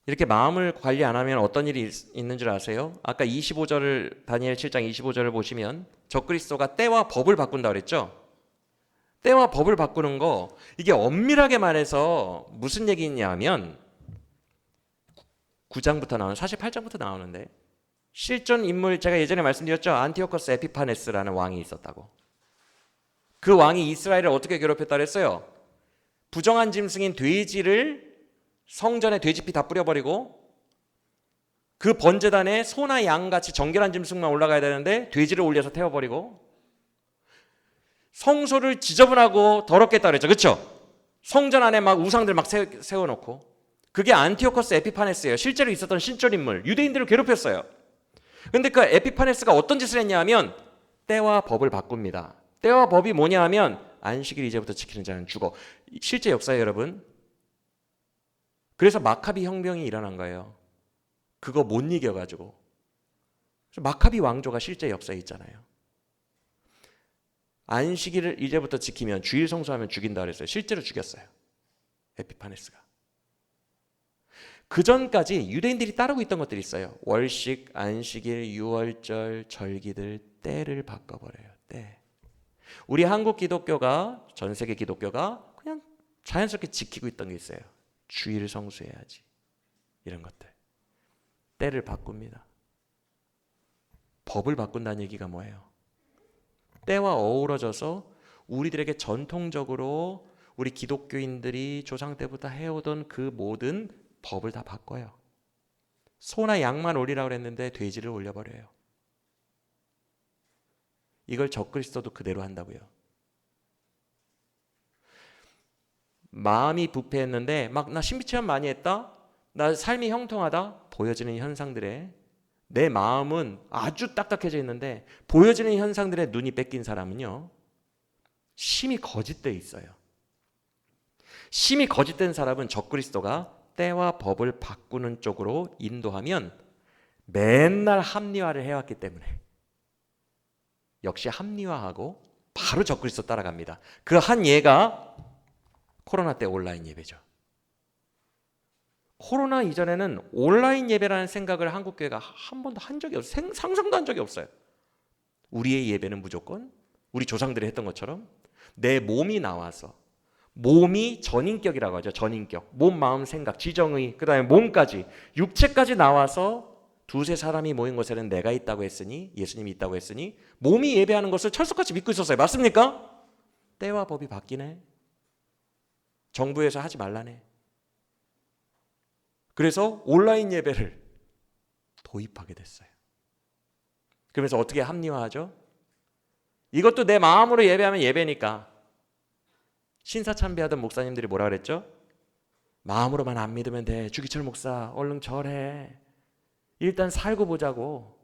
S1: 이렇게 마음을 관리 안 하면 어떤 일이 있는 줄 아세요? 아까 25절을 다니엘 7장 25절을 보시면 적그리스도가 때와 법을 바꾼다 그랬죠? 때와 법을 바꾸는 거 이게 엄밀하게 말해서 무슨 얘기냐면 9장부터 나오는 48장부터 나오는데 실존 인물 제가 예전에 말씀드렸죠? 안티오코스 에피파네스라는 왕이 있었다고. 그 왕이 이스라엘을 어떻게 괴롭혔다 그랬어요? 부정한 짐승인 돼지를 성전에 돼지피 다 뿌려버리고 그 번제단에 소나 양같이 정결한 짐승만 올라가야 되는데 돼지를 올려서 태워버리고 성소를 지저분하고 더럽게 했다 그랬죠. 그렇죠? 성전 안에 막 우상들 막 세워놓고 그게 안티오코스 에피파네스예요. 실제로 있었던 신존 인물. 유대인들을 괴롭혔어요. 그런데 그 에피파네스가 어떤 짓을 했냐 하면 때와 법을 바꿉니다. 때와 법이 뭐냐 하면 안식일 이제부터 지키는 자는 죽어. 실제 역사에 여러분. 그래서 마카비 혁명이 일어난 거예요. 그거 못 이겨가지고. 마카비 왕조가 실제 역사에 있잖아요. 안식일을 이제부터 지키면 주일 성수하면 죽인다 그랬어요. 실제로 죽였어요. 에피파네스가. 그 전까지 유대인들이 따르고 있던 것들이 있어요. 월식, 안식일, 유월절, 절기들 때를 바꿔버려요. 때. 우리 한국 기독교가 전 세계 기독교가 그냥 자연스럽게 지키고 있던 게 있어요. 주일 성수해야지. 이런 것들. 때를 바꿉니다. 법을 바꾼다는 얘기가 뭐예요? 때와 어우러져서 우리들에게 전통적으로 우리 기독교인들이 조상 때부터 해오던 그 모든 법을 다 바꿔요. 소나 양만 올리라고 그랬는데 돼지를 올려버려요. 이걸 적그리스도도 그대로 한다고요. 마음이 부패했는데 막 나 신비체험 많이 했다? 나 삶이 형통하다? 보여지는 현상들에 내 마음은 아주 딱딱해져 있는데 보여지는 현상들에 눈이 뺏긴 사람은요. 심히 거짓되어 있어요. 심히 거짓된 사람은 적그리스도가 때와 법을 바꾸는 쪽으로 인도하면 맨날 합리화를 해왔기 때문에 역시 합리화하고 바로 적그리스도 따라갑니다. 그 한 예가 코로나 때 온라인 예배죠. 코로나 이전에는 온라인 예배라는 생각을 한국교회가 한 번도 한 적이 없어요. 상상도 한 적이 없어요. 우리의 예배는 무조건 우리 조상들이 했던 것처럼 내 몸이 나와서 몸이 전인격이라고 하죠. 전인격. 몸, 마음, 생각, 지정의, 그 다음에 몸까지 육체까지 나와서 두세 사람이 모인 곳에는 내가 있다고 했으니 예수님이 있다고 했으니 몸이 예배하는 것을 철석같이 믿고 있었어요. 맞습니까? 때와 법이 바뀌네. 정부에서 하지 말라네. 그래서 온라인 예배를 도입하게 됐어요. 그러면서 어떻게 합리화하죠? 이것도 내 마음으로 예배하면 예배니까. 신사참배하던 목사님들이 뭐라 그랬죠? 마음으로만 안 믿으면 돼. 주기철 목사 얼른 절해. 일단 살고 보자고.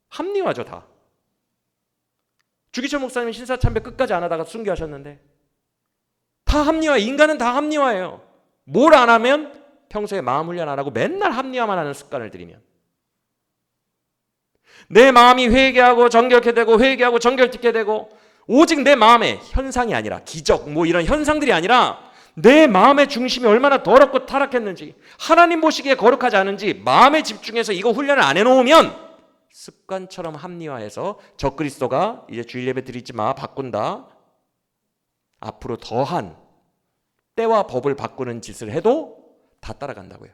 S1: 합리화죠 다. 주기철 목사님 신사참배 끝까지 안 하다가 순교하셨는데 다 합리화. 인간은 다 합리화예요. 뭘 안 하면 평소에 마음 훈련 안 하고 맨날 합리화만 하는 습관을 들이면 내 마음이 회개하고 정결케 되고 회개하고 정결케 되고 오직 내 마음의 현상이 아니라 기적 뭐 이런 현상들이 아니라 내 마음의 중심이 얼마나 더럽고 타락했는지 하나님 보시기에 거룩하지 않은지 마음에 집중해서 이거 훈련을 안 해놓으면 습관처럼 합리화해서 적그리스도가 이제 주일 예배 드리지 마 바꾼다. 앞으로 더한 때와 법을 바꾸는 짓을 해도 다 따라간다고요.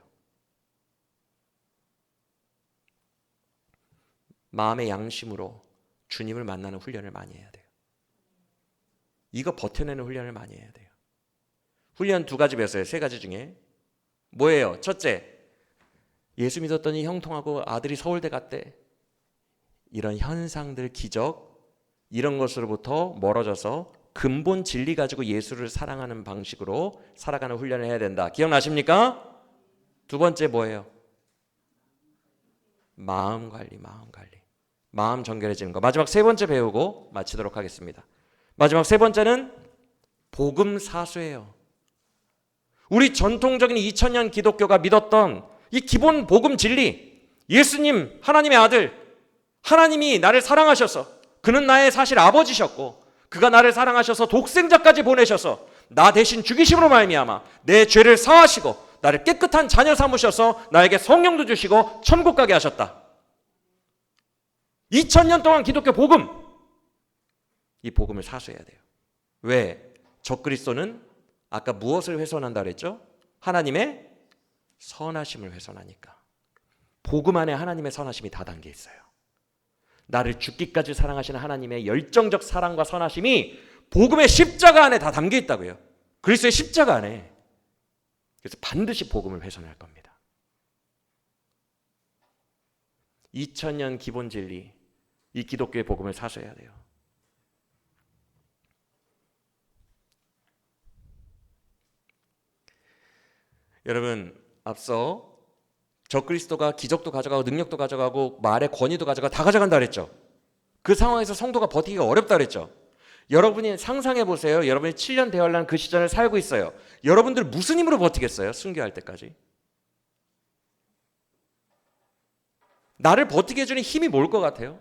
S1: 마음의 양심으로 주님을 만나는 훈련을 많이 해야 돼요. 이거 버텨내는 훈련을 많이 해야 돼요. 훈련 2가지 배웠어요. 3가지 중에. 뭐예요? 첫째, 예수 믿었더니 형통하고 아들이 서울대 갔대. 이런 현상들, 기적, 이런 것으로부터 멀어져서 근본 진리 가지고 예수를 사랑하는 방식으로 살아가는 훈련을 해야 된다. 기억나십니까? 2번째 뭐예요? 마음 관리. 마음 정결해지는 거. 마지막 3번째 배우고 마치도록 하겠습니다. 마지막 3번째는 복음 사수예요. 우리 전통적인 2000년 기독교가 믿었던 이 기본 복음 진리, 예수님 하나님의 아들, 하나님이 나를 사랑하셔서 그는 나의 사실 아버지셨고 그가 나를 사랑하셔서 독생자까지 보내셔서 나 대신 죽이심으로 말미암아 내 죄를 사하시고 나를 깨끗한 자녀 삼으셔서 나에게 성령도 주시고 천국 가게 하셨다. 2000년 동안 기독교 복음, 이 복음을 사수해야 돼요. 왜? 적그리스도는 아까 무엇을 훼손한다 그랬죠? 하나님의 선하심을 훼손하니까. 복음 안에 하나님의 선하심이 다 담겨 있어요. 나를 죽기까지 사랑하시는 하나님의 열정적 사랑과 선하심이 복음의 십자가 안에 다 담겨 있다고요. 그리스도의 십자가 안에. 그래서 반드시 복음을 훼손할 겁니다. 2000년 기본 진리, 이 기독교의 복음을 사수해야 돼요. 여러분, 앞서 적그리스도가 기적도 가져가고 능력도 가져가고 말의 권위도 가져가고 다 가져간다 그랬죠. 그 상황에서 성도가 버티기가 어렵다 그랬죠. 여러분이 상상해 보세요. 여러분이 7년 대환란 그 시절을 살고 있어요. 여러분들 무슨 힘으로 버티겠어요? 순교할 때까지. 나를 버티게 해주는 힘이 뭘 것 같아요?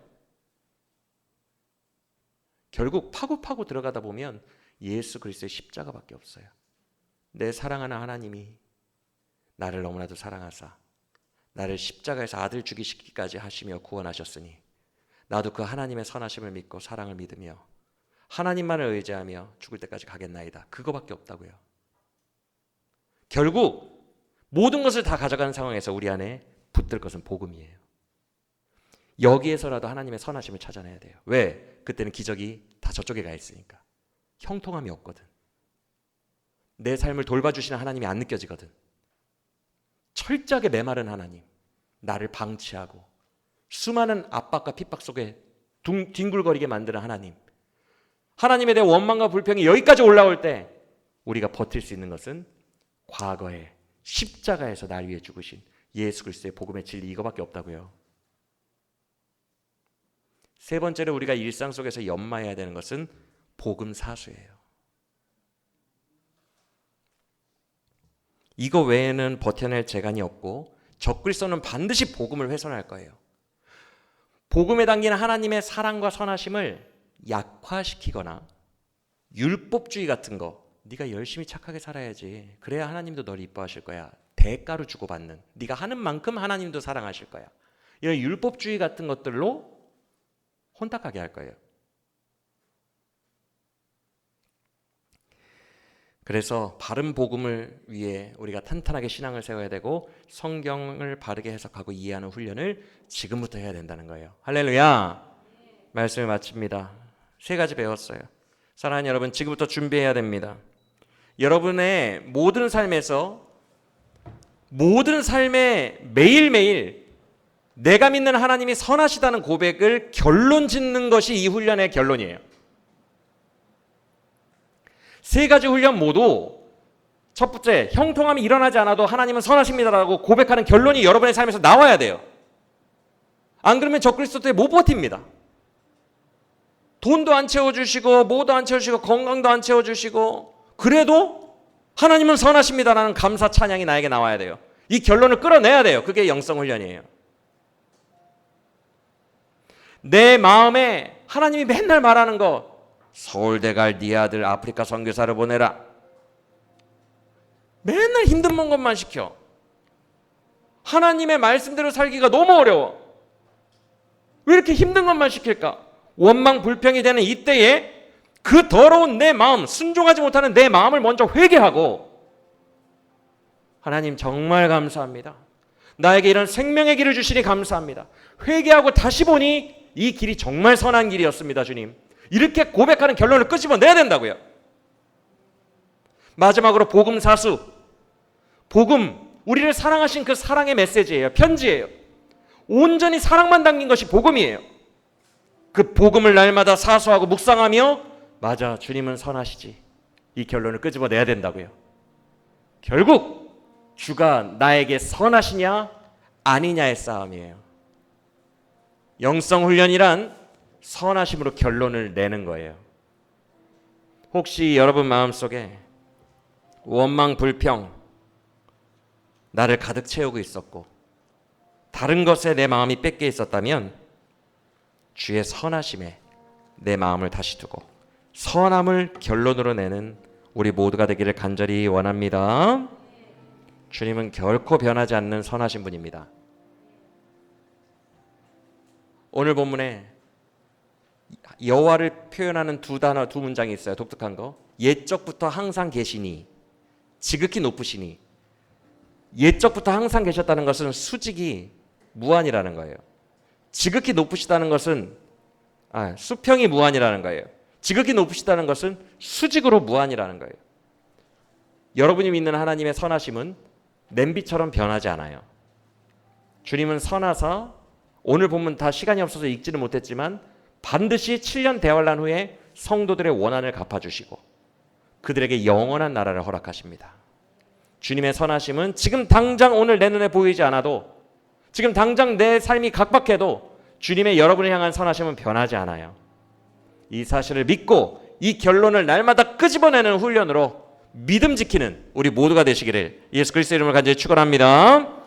S1: 결국 파고 들어가다 보면 예수 그리스도의 십자가밖에 없어요. 내 사랑하는 하나님이 나를 너무나도 사랑하사 나를 십자가에서 아들 죽이시기까지 하시며 구원하셨으니 나도 그 하나님의 선하심을 믿고 사랑을 믿으며 하나님만을 의지하며 죽을 때까지 가겠나이다. 그거밖에 없다고요. 결국 모든 것을 다 가져가는 상황에서 우리 안에 붙들 것은 복음이에요. 여기에서라도 하나님의 선하심을 찾아내야 돼요. 왜? 그때는 기적이 다 저쪽에 가 있으니까. 형통함이 없거든. 내 삶을 돌봐주시는 하나님이 안 느껴지거든. 철저하게 메마른 하나님, 나를 방치하고 수많은 압박과 핍박 속에 뒹굴거리게 만드는 하나님, 하나님에 대한 원망과 불평이 여기까지 올라올 때 우리가 버틸 수 있는 것은 과거에 십자가에서 날 위해 죽으신 예수 그리스도의 복음의 진리, 이거밖에 없다고요. 3번째로 우리가 일상 속에서 연마해야 되는 것은 복음 사수예요. 이거 외에는 버텨낼 재간이 없고 적그리스도는 반드시 복음을 훼손할 거예요. 복음에 담긴 하나님의 사랑과 선하심을 약화시키거나 율법주의 같은 거, 네가 열심히 착하게 살아야지, 그래야 하나님도 너를 이뻐하실 거야, 대가로 주고받는, 네가 하는 만큼 하나님도 사랑하실 거야, 이런 율법주의 같은 것들로 혼탁하게 할 거예요. 그래서 바른 복음을 위해 우리가 탄탄하게 신앙을 세워야 되고 성경을 바르게 해석하고 이해하는 훈련을 지금부터 해야 된다는 거예요. 할렐루야. 말씀을 마칩니다. 3가지 배웠어요. 사랑하는 여러분, 지금부터 준비해야 됩니다. 여러분의 모든 삶에서, 모든 삶에 매일매일 내가 믿는 하나님이 선하시다는 고백을 결론 짓는 것이 이 훈련의 결론이에요. 3가지 훈련 모두 첫 번째, 형통함이 일어나지 않아도 하나님은 선하십니다라고 고백하는 결론이 여러분의 삶에서 나와야 돼요. 안 그러면 적그리스도 때문에 못 버팁니다. 돈도 안 채워주시고 뭐도 안 채워주시고 건강도 안 채워주시고 그래도 하나님은 선하십니다라는 감사 찬양이 나에게 나와야 돼요. 이 결론을 끌어내야 돼요. 그게 영성 훈련이에요. 내 마음에 하나님이 맨날 말하는 거, 서울대 갈 네 아들 아프리카 선교사를 보내라. 맨날 힘든 것만 시켜. 하나님의 말씀대로 살기가 너무 어려워. 왜 이렇게 힘든 것만 시킬까? 원망 불평이 되는 이때에 그 더러운 내 마음, 순종하지 못하는 내 마음을 먼저 회개하고 하나님 정말 감사합니다. 나에게 이런 생명의 길을 주시니 감사합니다. 회개하고 다시 보니 이 길이 정말 선한 길이었습니다. 주님, 이렇게 고백하는 결론을 끄집어내야 된다고요. 마지막으로 복음 사수. 복음, 우리를 사랑하신 그 사랑의 메시지예요. 편지예요. 온전히 사랑만 담긴 것이 복음이에요. 그 복음을 날마다 사수하고 묵상하며 맞아, 주님은 선하시지, 이 결론을 끄집어내야 된다고요. 결국 주가 나에게 선하시냐 아니냐의 싸움이에요. 영성 훈련이란 선하심으로 결론을 내는 거예요. 혹시 여러분 마음속에 원망, 불평, 나를 가득 채우고 있었고 다른 것에 내 마음이 뺏겨 있었다면 주의 선하심에 내 마음을 다시 두고 선함을 결론으로 내는 우리 모두가 되기를 간절히 원합니다. 주님은 결코 변하지 않는 선하신 분입니다. 오늘 본문에 여호와를 표현하는 두 단어, 두 문장이 있어요. 독특한 거. 옛적부터 항상 계시니, 지극히 높으시니. 옛적부터 항상 계셨다는 것은 수직이 무한이라는 거예요. 지극히 높으시다는 것은 수평이 무한이라는 거예요. 지극히 높으시다는 것은 수직으로 무한이라는 거예요. 여러분이 믿는 하나님의 선하심은 냄비처럼 변하지 않아요. 주님은 선하사, 오늘 본문 다 시간이 없어서 읽지는 못했지만 반드시 7년 대환란 후에 성도들의 원한을 갚아주시고 그들에게 영원한 나라를 허락하십니다. 주님의 선하심은 지금 당장 오늘 내 눈에 보이지 않아도, 지금 당장 내 삶이 각박해도 주님의 여러분을 향한 선하심은 변하지 않아요. 이 사실을 믿고 이 결론을 날마다 끄집어내는 훈련으로 믿음 지키는 우리 모두가 되시기를 예수 그리스도의 이름으로 간절히 축원합니다.